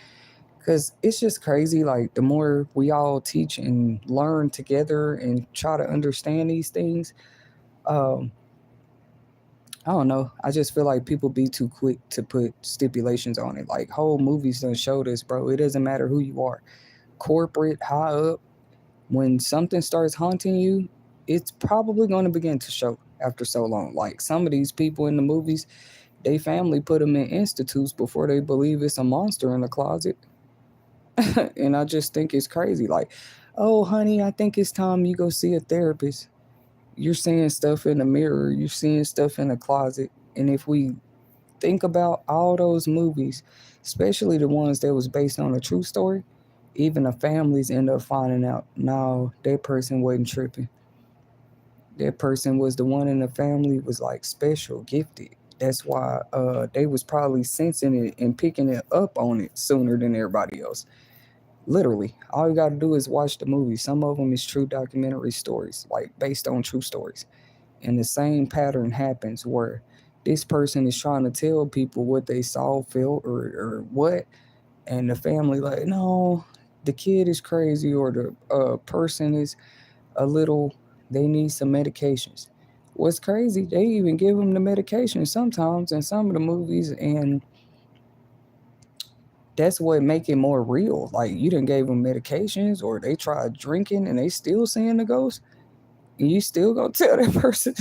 Speaker 1: Cause it's just crazy. Like the more we all teach and learn together and try to understand these things, um, I don't know. I just feel like people be too quick to put stipulations on it. Like whole movies done showed us, bro. It doesn't matter who you are, corporate, high up. When something starts haunting you, it's probably going to begin to show after so long. Like some of these people in the movies, they family put them in institutes before they believe it's a monster in the closet. And I just think it's crazy. Like, oh, honey, I think it's time you go see a therapist. You're seeing stuff in the mirror, you're seeing stuff in the closet. And if we think about all those movies, especially the ones that was based on a true story, even the families end up finding out, no, that person wasn't tripping. That person was the one in the family was like special, gifted. That's why they was probably sensing it and picking it up on it sooner than everybody else. Literally, all you got to do is watch the movie. Some of them is true documentary stories, like based on true stories. And the same pattern happens where this person is trying to tell people what they saw, felt, or what, and the family like, no, the kid is crazy, or the person is a little, they need some medications. What's crazy, they even give them the medication sometimes in some of the movies, and that's what make it more real. Like you didn't gave them medications, or they tried drinking and they still seeing the ghost, and you still gonna tell that person,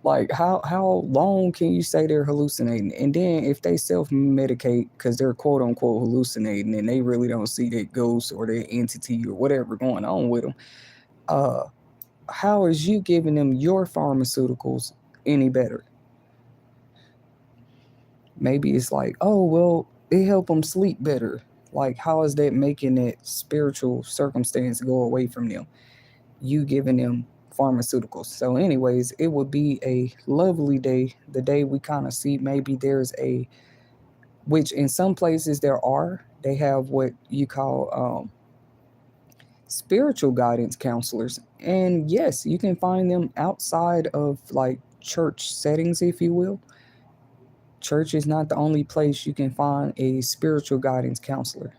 Speaker 1: like how long can you say they're hallucinating? And then if they self medicate because they're quote unquote hallucinating and they really don't see that ghost or that entity or whatever going on with them, uh, how is you giving them your pharmaceuticals any better? Maybe it's like, oh well, it help them sleep better. Like how is that making that spiritual circumstance go away from them? You giving them pharmaceuticals. So anyways, it would be a lovely day, the day we kind of see maybe there's a, which in some places there are, they have what you call spiritual guidance counselors. And yes, you can find them outside of like church settings, if you will. Church is not the only place you can find a spiritual guidance counselor.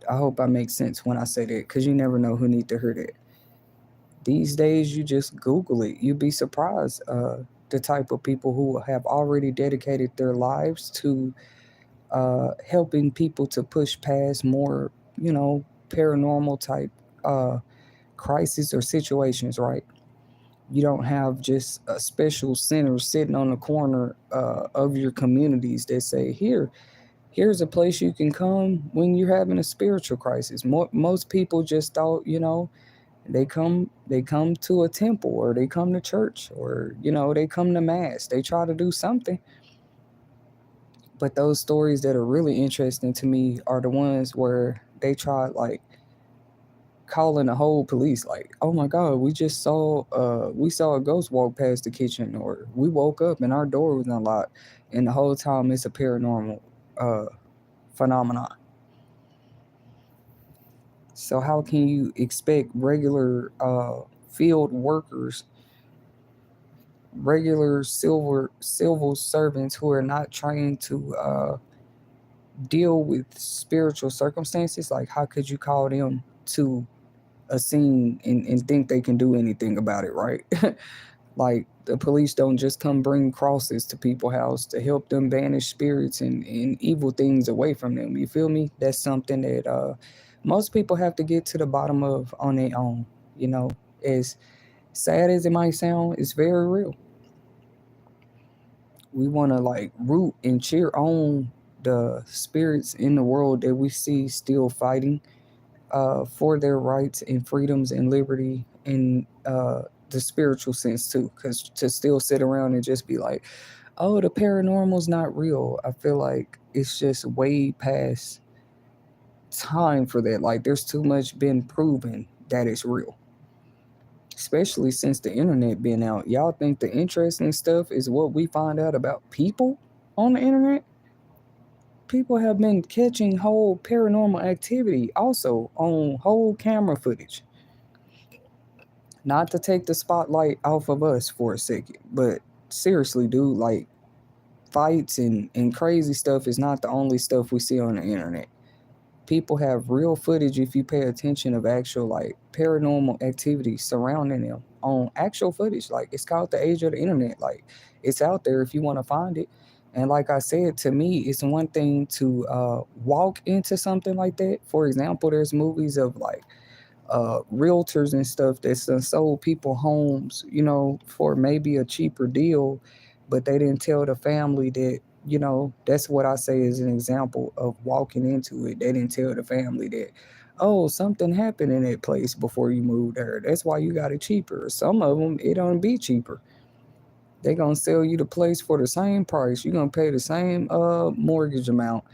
Speaker 1: I hope I make sense when I say that, because you never know who need to hear that. These days, you just Google it. You'd be surprised the type of people who have already dedicated their lives to helping people to push past more, you know, paranormal type uh, crises or situations, right? You don't have just a special center sitting on the corner of your communities that say, here's a place you can come when you're having a spiritual crisis. Most people just thought, you know, they come to a temple, or they come to church, or you know, they come to mass, they try to do something. But those stories that are really interesting to me are the ones where they try, like, calling the whole police like, oh my god, we saw a ghost walk past the kitchen, or we woke up and our door was unlocked, and the whole time it's a paranormal uh phenomenon. So how can you expect regular field workers, regular civil servants who are not trained to deal with spiritual circumstances, like how could you call them to a scene and think they can do anything about it, right? Like the police don't just come bring crosses to people's house to help them banish spirits and evil things away from them. You feel me? That's something that most people have to get to the bottom of on their own. You know, as sad as it might sound, it's very real. We want to like root and cheer on the spirits in the world that we see still fighting for their rights and freedoms and liberty in the spiritual sense too. Because to still sit around and just be like, oh, the paranormal's not real, I feel like it's just way past time for that. Like there's too much been proven that it's real. Especially since the internet been out. Y'all think the interesting stuff is what we find out about people on the internet? People have been catching whole paranormal activity also on whole camera footage. Not to take the spotlight off of us for a second, but seriously, dude, like fights and crazy stuff is not the only stuff we see on the internet. People have real footage, if you pay attention, of actual like paranormal activity surrounding them on actual footage. Like it's called the age of the internet. Like it's out there if you want to find it. And like I said, to me, it's one thing to walk into something like that. For example, there's movies of like realtors and stuff that's sold people homes, you know, for maybe a cheaper deal, but they didn't tell the family that, you know, that's what I say is an example of walking into it. They didn't tell the family that, oh, something happened in that place before you moved there. That's why you got it cheaper. Some of them, it don't be cheaper. They gonna sell you the place for the same price. You're gonna pay the same mortgage amount,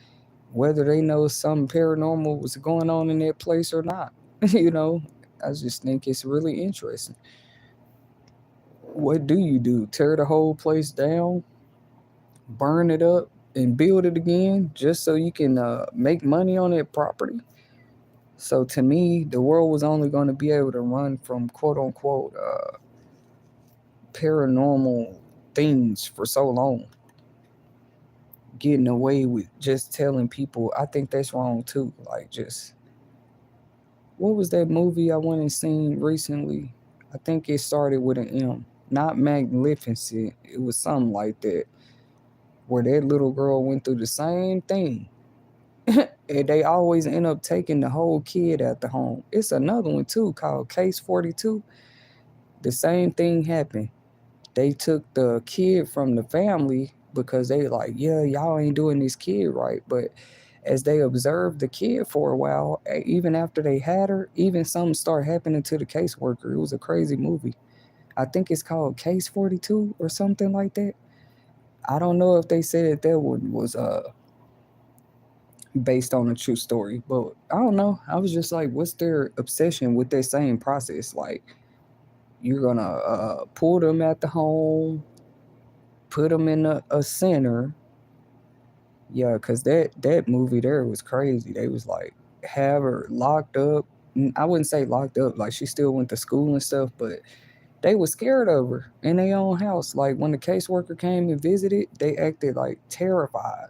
Speaker 1: whether they know something paranormal was going on in that place or not. You know, I just think it's really interesting. What do you do? Tear the whole place down, burn it up, and build it again just so you can make money on that property? So to me, the world was only going to be able to run from quote unquote paranormal things for so long. Getting away with just telling people, I think that's wrong too. Like, just what was that movie I went and seen recently? I think it started with an M. Not Magnificent. It was something like that. Where that little girl went through the same thing. And they always end up taking the whole kid at the home. It's another one too called Case 42. The same thing happened. They took the kid from the family because they like, yeah, y'all ain't doing this kid right. But as they observed the kid for a while, even after they had her, even something started happening to the caseworker. It was a crazy movie. I think it's called Case 42 or something like that. I don't know if they said that one was based on a true story, but I don't know. I was just like, what's their obsession with that same process? Like, you're gonna pull them at the home, put them in a center. Yeah, because that movie there was crazy. They was like have her locked up. I wouldn't say locked up, like she still went to school and stuff, but they was scared of her in their own house. Like when the caseworker came and visited, they acted like terrified.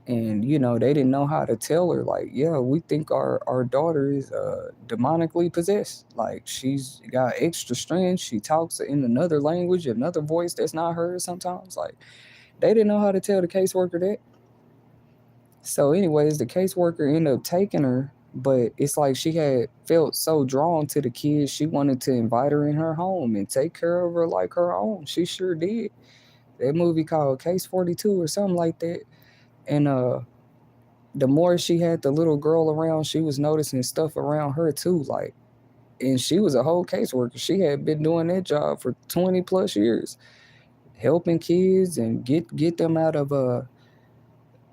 Speaker 1: And you know, they didn't know how to tell her, like, yeah, we think our daughter is demonically possessed. Like she's got extra strength. She talks in another language, another voice that's not hers sometimes. Like they didn't know how to tell the caseworker that. So, anyways, the caseworker ended up taking her, but it's like she had felt so drawn to the kid, she wanted to invite her in her home and take care of her like her own. She sure did. That movie called Case 42 or something like that. And the more she had the little girl around, she was noticing stuff around her too. Like, and she was a whole caseworker. She had been doing that job for 20 plus years, helping kids and get them out of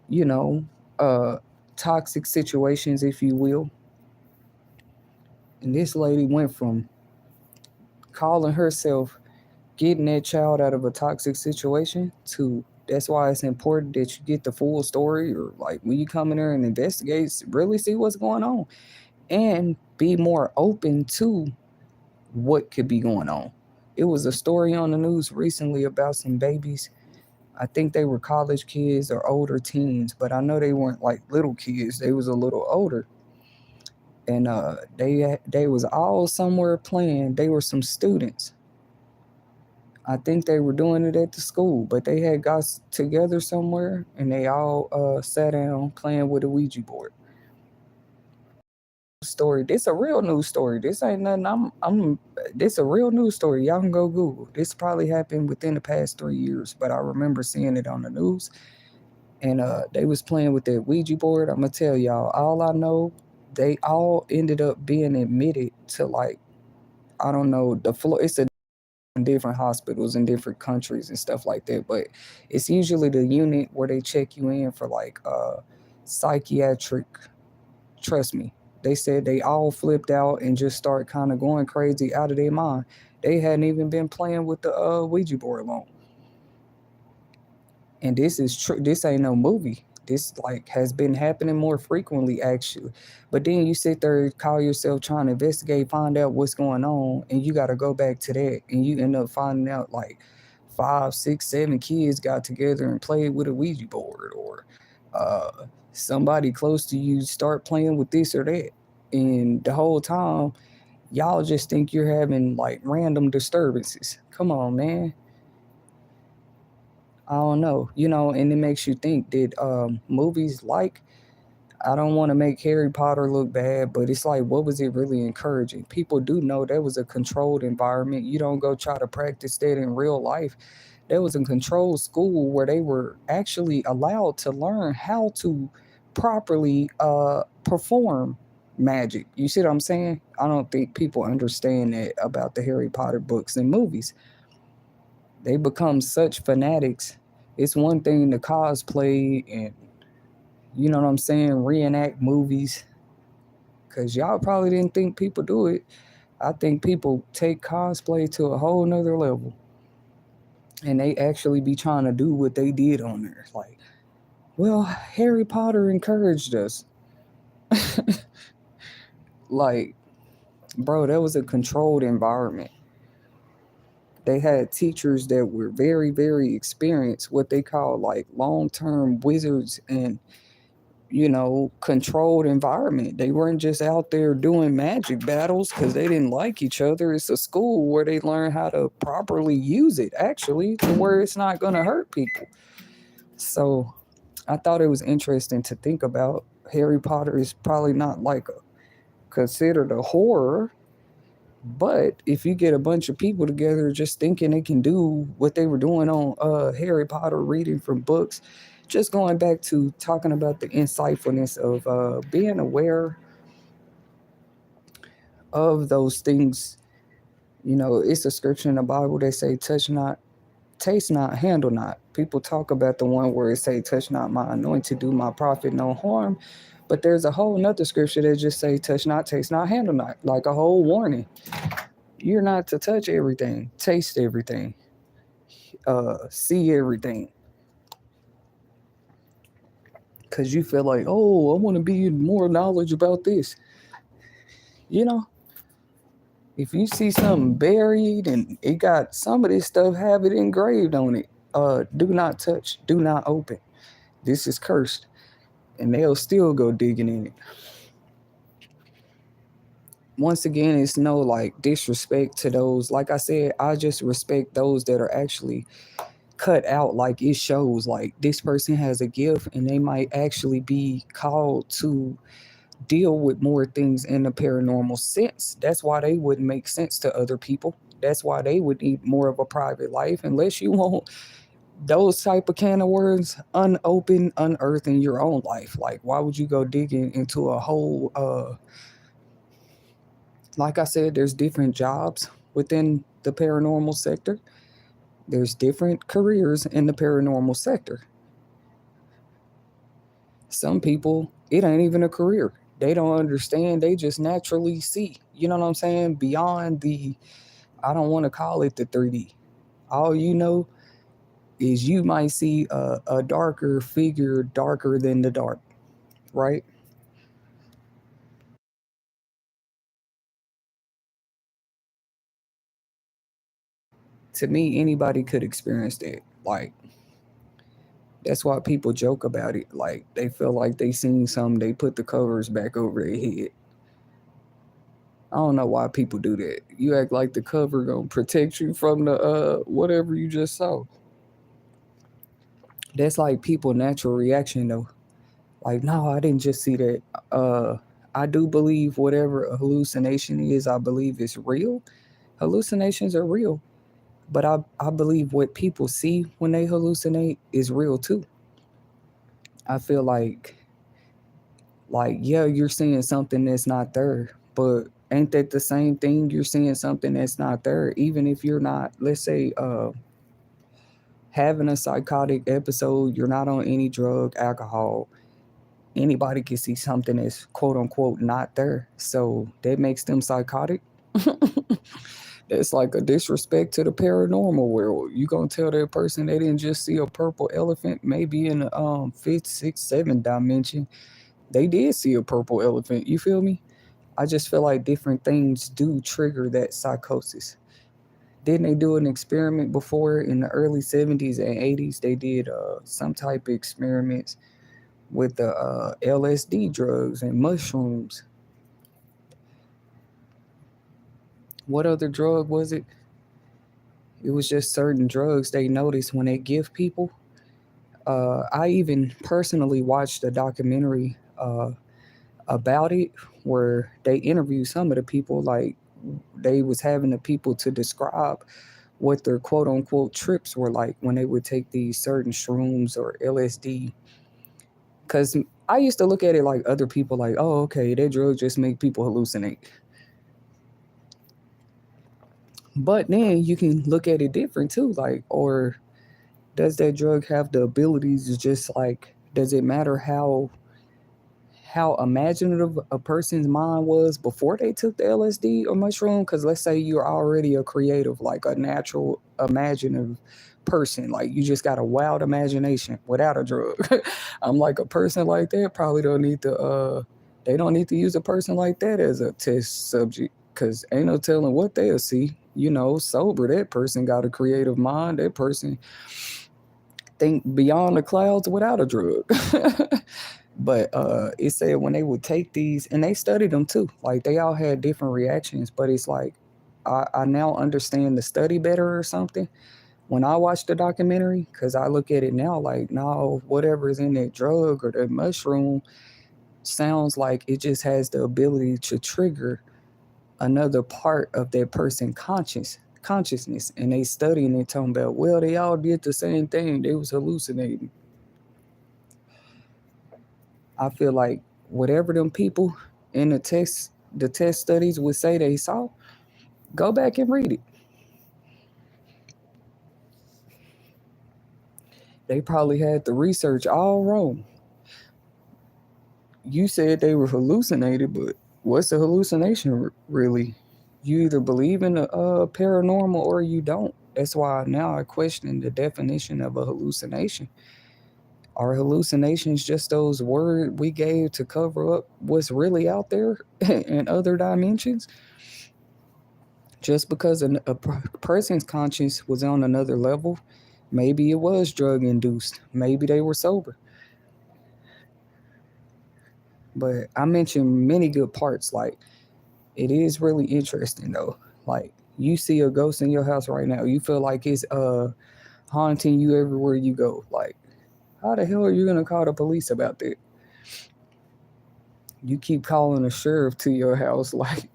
Speaker 1: you know, uh toxic situations, if you will. And this lady went from calling herself getting that child out of a toxic situation to that's why it's important that you get the full story, or like when you come in there and investigate, really see what's going on and be more open to what could be going on. It was a story on the news recently about some babies. I think they were college kids or older teens, but I know they weren't like little kids. They was a little older, and they was all somewhere playing. They were some students. I think they were doing it at the school, but they had got together somewhere and they all sat down playing with a Ouija board. Story. This a real news story. This ain't nothing. This a real news story. Y'all can go Google. This probably happened within the past 3 years, but I remember seeing it on the news. And they was playing with that Ouija board. I'm gonna tell y'all. All I know, they all ended up being admitted to like I don't know the floor. It's a different hospitals in different countries and stuff like that. But it's usually the unit where they check you in for like psychiatric. Trust me. They said they all flipped out and just start kind of going crazy out of their mind. They hadn't even been playing with the Ouija board long. And this is true. This ain't no movie. This like has been happening more frequently actually. But then you sit there, call yourself trying to investigate, find out what's going on, and you got to go back to that, and you end up finding out like 5, 6, 7 kids got together and played with a Ouija board, or uh, somebody close to you start playing with this or that, and the whole time y'all just think you're having like random disturbances. Come on, man. I don't know, and it makes you think that movies like I don't want to make Harry Potter look bad, but it's like, what was it really encouraging? People do know that was a controlled environment. You don't go try to practice that in real life. There was a controlled school where they were actually allowed to learn how to properly perform magic. You see what I'm saying? I don't think people understand that about the Harry Potter books and movies. They become such fanatics. It's one thing to cosplay and you know what I'm saying, reenact movies. Cause y'all probably didn't think people do it. I think people take cosplay to a whole nother level. And they actually be trying to do what they did on there. Like, well, Harry Potter encouraged us. Like, bro, that was a controlled environment. They had teachers that were very, very experienced, what they call like long term wizards and controlled environment. They weren't just out there doing magic battles because they didn't like each other. It's a school where they learn how to properly use it, actually, to where it's not going to hurt people. So I thought it was interesting to think about. Harry Potter is probably not like considered a horror, but if you get a bunch of people together just thinking they can do what they were doing on Harry Potter, reading from books, just going back to talking about the insightfulness of being aware of those things. It's a scripture in the Bible that say, touch not, taste not, handle not. People talk about the one where it say, touch not my anointed, do my prophet no harm. But there's a whole nother scripture that just say, touch not, taste not, handle not, like a whole warning. You're not to touch everything, taste everything, see everything. Because you feel like, oh, I want to be more knowledge about this. You know, if you see something buried and it got some of this stuff, have it engraved on it. Do not touch, do not open. This is cursed. And they'll still go digging in it. Once again, it's no like disrespect to those. Like I said, I just respect those that are actually cut out. Like it shows like this person has a gift and they might actually be called to deal with more things in the paranormal sense. That's why they wouldn't make sense to other people. That's why they would need more of a private life, unless you want those type of can of worms unopened, unearthed in your own life. Like, why would you go digging into a whole like I said, there's different jobs within the paranormal sector. There's different careers in the paranormal sector. Some people, it ain't even a career. They don't understand. They just naturally see. You know what I'm saying? Beyond the, I don't want to call it the 3D. All you know is you might see a darker figure, darker than the dark, right? To me, anybody could experience that. Like, that's why people joke about it. Like, they feel like they seen something, they put the covers back over their head. I don't know why people do that. You act like the cover gonna protect you from the whatever you just saw. That's like people natural reaction though. Like, no, I didn't just see that. Uh I do believe whatever a hallucination is, I believe it's real. Hallucinations are real. But I believe what people see when they hallucinate is real too. I feel like yeah, you're seeing something that's not there, but ain't that the same thing? You're seeing something that's not there, even if you're not, let's say, having a psychotic episode, you're not on any drug, alcohol. Anybody can see something that's quote unquote not there. So that makes them psychotic. It's like a disrespect to the paranormal world. You gonna tell that person they didn't just see a purple elephant, maybe in the fifth, sixth, seventh dimension. They did see a purple elephant. You feel me? I just feel like different things do trigger that psychosis. Didn't they do an experiment before in the early 70s and 80s? They did some type of experiments with the LSD drugs and mushrooms. What other drug was it? It was just certain drugs they noticed when they give people. I even personally watched a documentary about it where they interviewed some of the people. Like, they was having the people to describe what their quote unquote trips were like when they would take these certain shrooms or LSD. Because I used to look at it like other people, like, oh, okay, that drug just make people hallucinate. But then you can look at it different too, like, or does that drug have the abilities to just like, does it matter how imaginative a person's mind was before they took the LSD or mushroom? Because let's say you're already a creative, like a natural imaginative person, like you just got a wild imagination without a drug. I'm like, a person like that probably don't need to they don't need to use a person like that as a test subject, because ain't no telling what they'll see. Sober, that person got a creative mind. That person think beyond the clouds without a drug. But it said when they would take these, and they studied them too, like they all had different reactions. But it's like, I now understand the study better or something when I watch the documentary, because I look at it now like, no, whatever is in that drug or that mushroom sounds like it just has the ability to trigger another part of that person consciousness. And they studying it, talking about, well, they all did the same thing, they was hallucinating. I feel like whatever them people in the test studies would say they saw, go back and read it. They probably had the research all wrong. You said they were hallucinated, but what's a hallucination really? You either believe in the paranormal or you don't. That's why now I question the definition of a hallucination. Are hallucinations just those words we gave to cover up what's really out there in other dimensions? Just because a person's conscience was on another level, maybe it was drug induced. Maybe they were sober. But I mentioned many good parts. Like, it is really interesting though. Like, you see a ghost in your house right now, you feel like it's haunting you everywhere you go. Like, how the hell are you gonna call the police about that? You keep calling a sheriff to your house, like,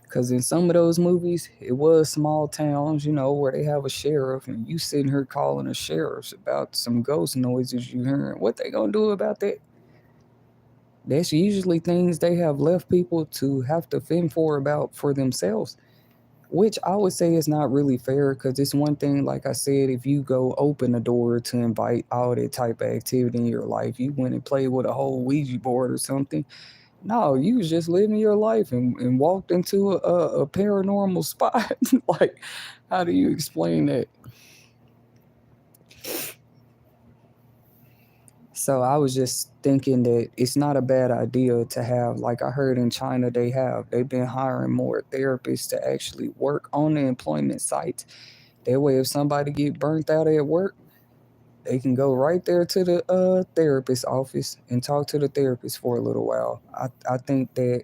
Speaker 1: because in some of those movies, it was small towns, where they have a sheriff, and you sitting here calling a sheriff about some ghost noises you hearing. What they gonna do about that? That's usually things they have left people to have to fend for about for themselves. which I would say is not really fair because it's one thing, like I said, if you go open the door to invite all that type of activity in your life, you went and played with a whole Ouija board or something. No, you was just living your life and walked into a paranormal spot. Like, how do you explain that? So I was just thinking that it's not a bad idea to have, like I heard in China, they've been hiring more therapists to actually work on the employment sites. That way, if somebody get burnt out at work, they can go right there to the therapist office and talk to the therapist for a little while. I think that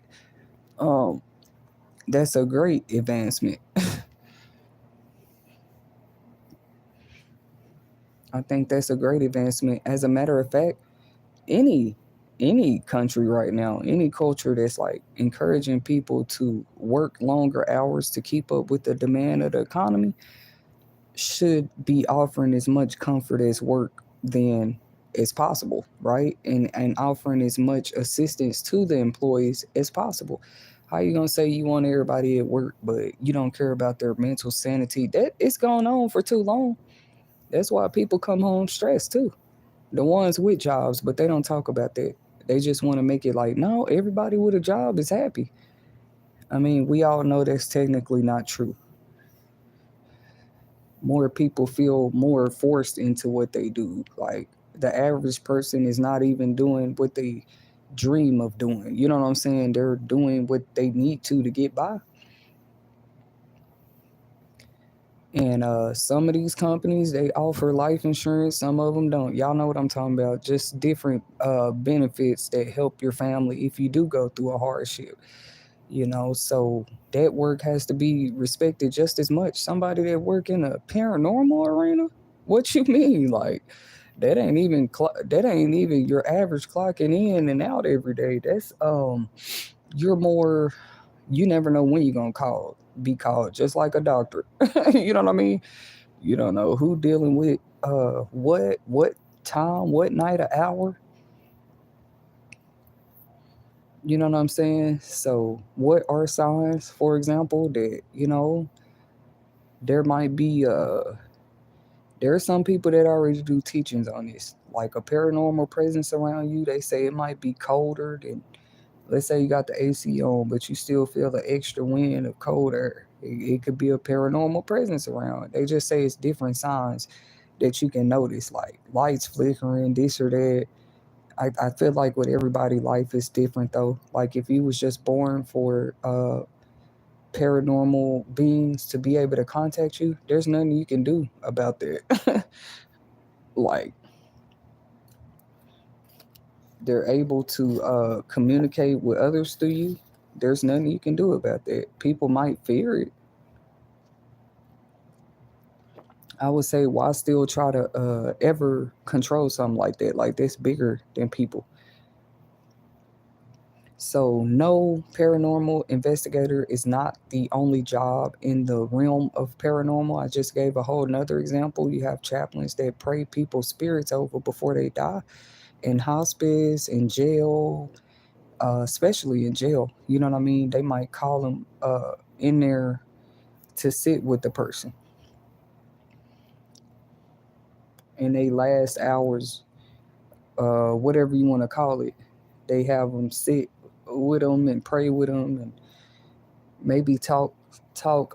Speaker 1: um that's a great advancement. I think that's a great advancement. As a matter of fact, any any country right now, any culture that's like encouraging people to work longer hours to keep up with the demand of the economy should be offering as much comfort as work then as possible, right? And offering as much assistance to the employees as possible. How you gonna say you want everybody at work, but you don't care about their mental sanity? That it's gone on for too long. That's why people come home stressed too. The ones with jobs, but they don't talk about that. They just want to make it like, no, everybody with a job is happy. I mean, we all know that's technically not true. More people feel more forced into what they do. Like the average person is not even doing what they dream of doing. You know what I'm saying? They're doing what they need to get by. And some of these companies they offer life insurance, some of them don't. Y'all know what I'm talking about. Just different benefits that help your family if you do go through a hardship. So that work has to be respected just as much. Somebody that work in a paranormal arena, what you mean? Like that ain't even your average clocking in and out every day. That's you're more, you never know when you're gonna be called, just like a doctor. You know what I mean? You don't know who dealing with what time, what night, or hour. You know what I'm saying? So what are signs, for example, that there might be there are some people that already do teachings on this, like a paranormal presence around you. They say it might be colder than, let's say you got the AC on, but you still feel the extra wind of cold air. It could be a paranormal presence around. They just say it's different signs that you can notice, like lights flickering, this or that. I feel like with everybody, life is different though. Like if you was just born for paranormal beings to be able to contact you, there's nothing you can do about that. Like they're able to communicate with others through you. There's nothing you can do about that. People might fear it. I would say, why still try to ever control something like that? Like that's bigger than people. So, no, paranormal investigator is not the only job in the realm of paranormal. I just gave a whole nother example. You have chaplains that pray people's spirits over before they die in hospice, in jail, especially in jail. You know what I mean? They might call them in there to sit with the person in they last hours, whatever you want to call it. They have them sit with them and pray with them and maybe talk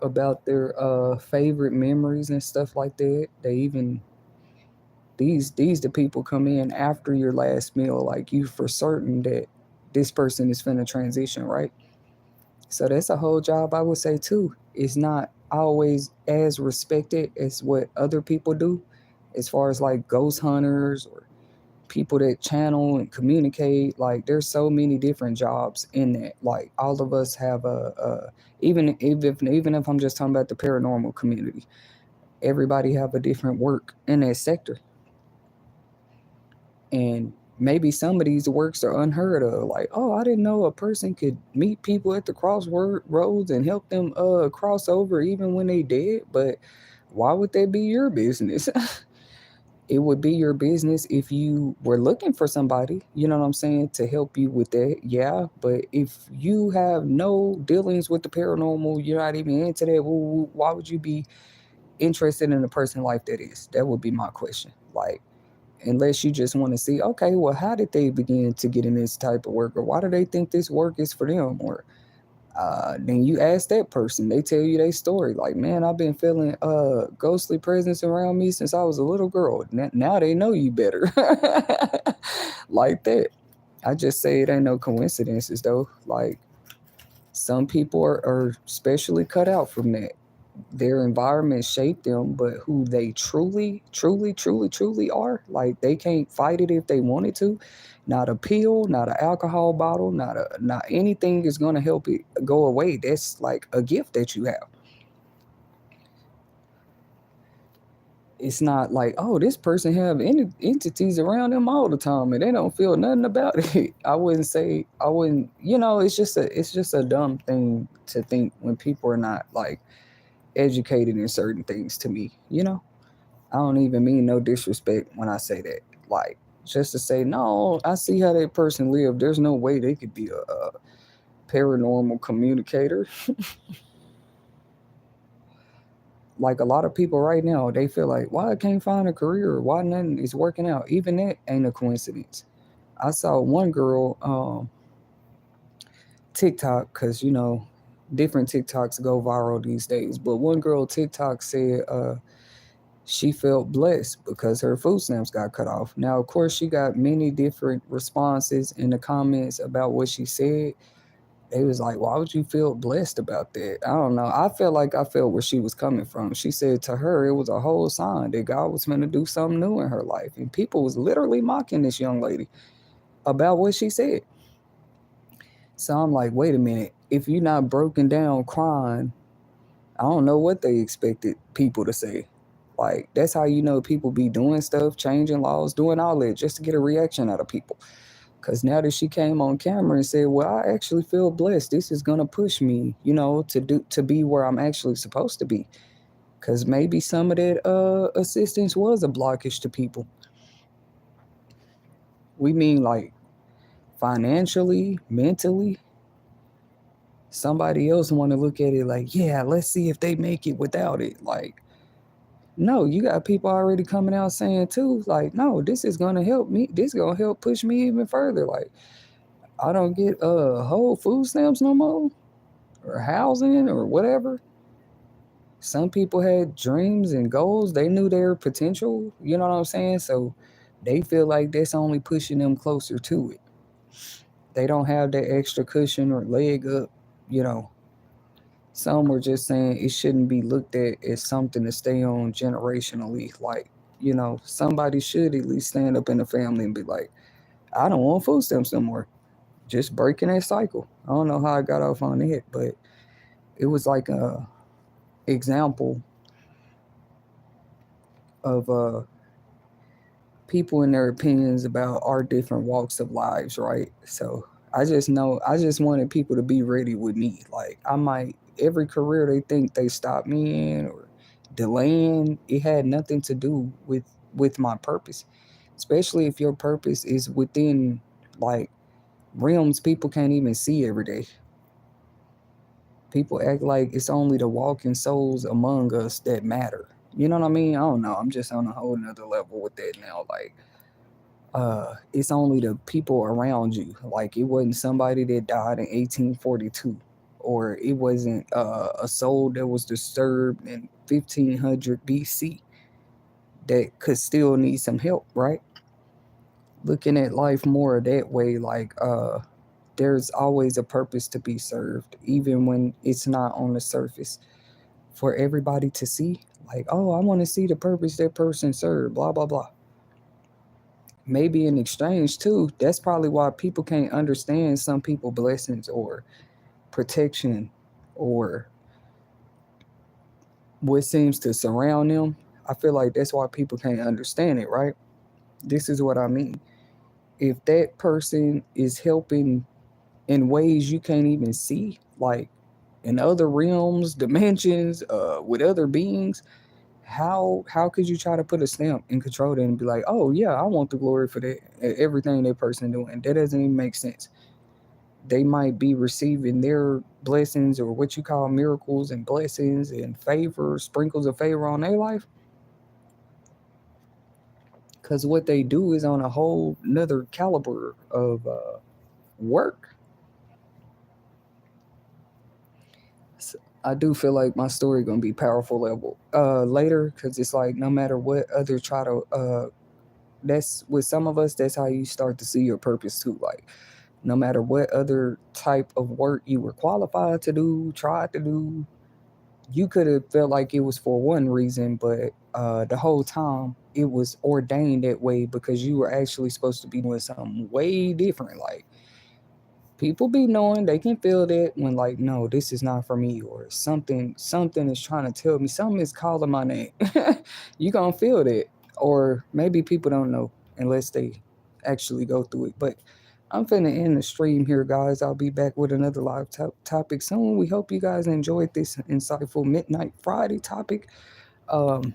Speaker 1: about their favorite memories and stuff like that. They even these the people come in after your last meal, like you for certain that this person is finna transition, right? So that's a whole job I would say too. It's not always as respected as what other people do, as far as like ghost hunters or people that channel and communicate. Like there's so many different jobs in that. Like all of us have a even if I'm just talking about the paranormal community, everybody have a different work in that sector. And maybe some of these works are unheard of. Like, oh, I didn't know a person could meet people at the roads and help them cross over even when they dead. But why would that be your business? It would be your business if you were looking for somebody, you know what I'm saying, to help you with that. Yeah. But if you have no dealings with the paranormal, you're not even into that, why would you be interested in a person like that is? That would be my question. Like, unless you just want to see, okay, well, how did they begin to get in this type of work? Or why do they think this work is for them? Or then you ask that person, they tell you their story. Like, man, I've been feeling ghostly presence around me since I was a little girl. Now they know you better. Like that. I just say it ain't no coincidences though. Like, some people are specially cut out from that. Their environment shaped them, but who they truly are, like, they can't fight it if they wanted to. Not a pill, not an alcohol bottle, not anything is gonna help it go away. That's like a gift that you have. It's not like, oh, this person have any entities around them all the time and they don't feel nothing about it. I wouldn't, it's just a dumb thing to think when people are not like educated in certain things to me, you know? I don't even mean no disrespect when I say that. Like, just to say, no, I see how that person lived. There's no way they could be a paranormal communicator. Like, a lot of people right now, they feel like, why I can't find a career? Why nothing is working out? Even that ain't a coincidence. I saw one girl, TikTok, because, different TikToks go viral these days. But one girl TikTok said, she felt blessed because her food stamps got cut off. Now, of course, she got many different responses in the comments about what she said. They was like, why would you feel blessed about that? I don't know. I felt like I felt where she was coming from. She said to her, it was a whole sign that God was going to do something new in her life. And people was literally mocking this young lady about what she said. So I'm like, wait a minute. If you're not broken down crying, I don't know what they expected people to say. Like, that's how you know people be doing stuff, changing laws, doing all that just to get a reaction out of people. Because now that she came on camera and said, well, I actually feel blessed. This is going to push me, to be where I'm actually supposed to be. Because maybe some of that assistance was a blockage to people. We mean like financially, mentally. Somebody else want to look at it like, yeah, let's see if they make it without it. Like, no, you got people already coming out saying too, like, no, this is gonna help me. This gonna help push me even further. Like, I don't get whole food stamps no more, or housing or whatever. Some people had dreams and goals. They knew their potential. You know what I'm saying? So they feel like that's only pushing them closer to it. They don't have that extra cushion or leg up. You know, some were just saying it shouldn't be looked at as something to stay on generationally. Like, somebody should at least stand up in the family and be like, I don't want food stamps no more. Just breaking that cycle. I don't know how I got off on it, but it was like a example of people and their opinions about our different walks of lives, right? So I just wanted people to be ready with me. Like, I might, every career they think they stopped me in or delaying, it had nothing to do with my purpose. Especially if your purpose is within like realms people can't even see every day. People act like it's only the walking souls among us that matter. You know what I mean? I don't know. I'm just on a whole nother level with that now. Like, it's only the people around you. Like, it wasn't somebody that died in 1842, or it wasn't a soul that was disturbed in 1500 BC that could still need some help, right? Looking at life more that way, like, there's always a purpose to be served, even when it's not on the surface for everybody to see. Like, oh, I want to see the purpose that person served, blah, blah, blah. Maybe in exchange too. That's probably why people can't understand some people blessings or protection or what seems to surround them. I feel like that's why people can't understand it, right? This is what I mean. If that person is helping in ways you can't even see, like in other realms, dimensions, with other beings, How could you try to put a stamp and control that and be like, oh yeah, I want the glory for that everything that person doing? That doesn't even make sense. They might be receiving their blessings or what you call miracles and blessings and favor, sprinkles of favor on their life, because what they do is on a whole nother caliber of work. So I do feel like my story gonna be powerful level later, because it's like no matter what other try to that's with some of us, that's how you start to see your purpose too. Like no matter what other type of work you were qualified to do, tried to do, you could have felt like it was for one reason, but the whole time it was ordained that way because you were actually supposed to be doing something way different. Like people be knowing, they can feel that when like, no, this is not for me, or something is trying to tell me, something is calling my name. You gonna feel that. Or maybe people don't know unless they actually go through it. But I'm finna end the stream here, guys. I'll be back with another live topic soon. We hope you guys enjoyed this insightful Midnight Friday topic. um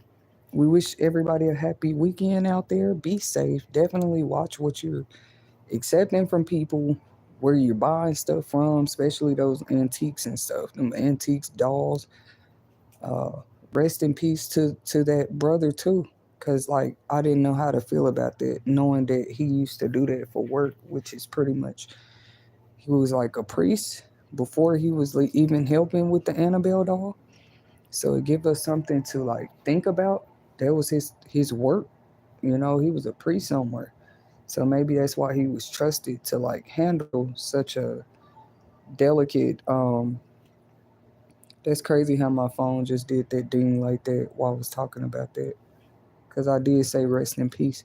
Speaker 1: we wish everybody a happy weekend out there. Be safe. Definitely watch what you're accepting from people, where you're buying stuff from, especially those antiques and stuff, them antiques, dolls. Uh, Rest in peace to that brother too, cause like I didn't know how to feel about that, knowing that he used to do that for work, which is pretty much he was like a priest before he was like even helping with the Annabelle doll. So it give us something to like think about. That was his work. You know, he was a priest somewhere. So maybe that's why he was trusted to like handle such a delicate that's crazy how my phone just did that ding like that while I was talking about that. Cause I did say rest in peace.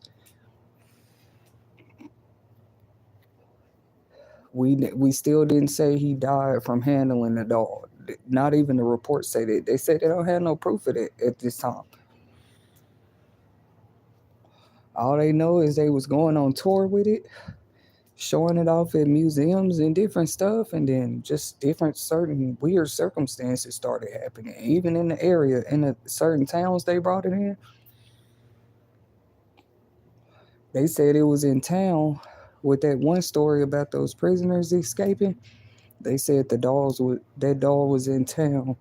Speaker 1: We still didn't say he died from handling the dog. Not even the reports say that. They said they don't have no proof of that at this time. All they know is they was going on tour with it, showing it off at museums and different stuff, and then just different certain weird circumstances started happening. Even in the area, in the certain towns they brought it in, they said it was in town. With that one story about those prisoners escaping, they said that doll was in town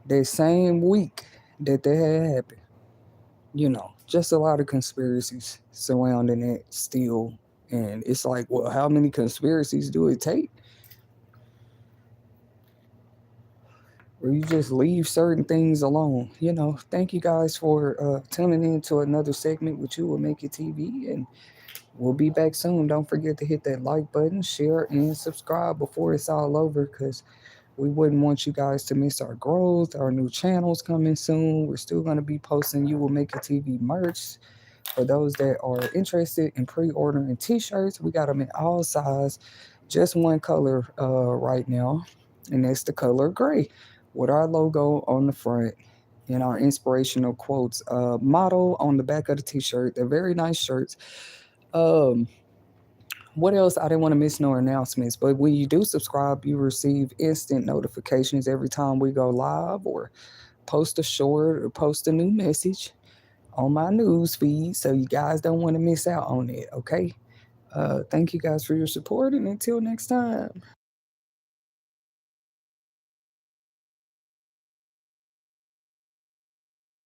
Speaker 1: that same week that that had happened. Just a lot of conspiracies surrounding it still. And it's like, well, how many conspiracies do it take? Where you just leave certain things alone. Thank you guys for tuning in to another segment with You Will Make It TV. And we'll be back soon. Don't forget to hit that like button, share, and subscribe before it's all over, because we wouldn't want you guys to miss our growth. Our new channel's coming soon. We're still going to be posting You Will Make It TV merch. For those that are interested in pre-ordering t-shirts, we got them in all size, just one color right now, and that's the color gray, with our logo on the front and our inspirational quotes motto on the back of the t-shirt. They're very nice shirts. Um, what else? I didn't want to miss no announcements, but when you do subscribe, you receive instant notifications every time we go live or post a short or post a new message on my news feed, so you guys don't want to miss out on it. Okay. Thank you guys for your support, and until next time.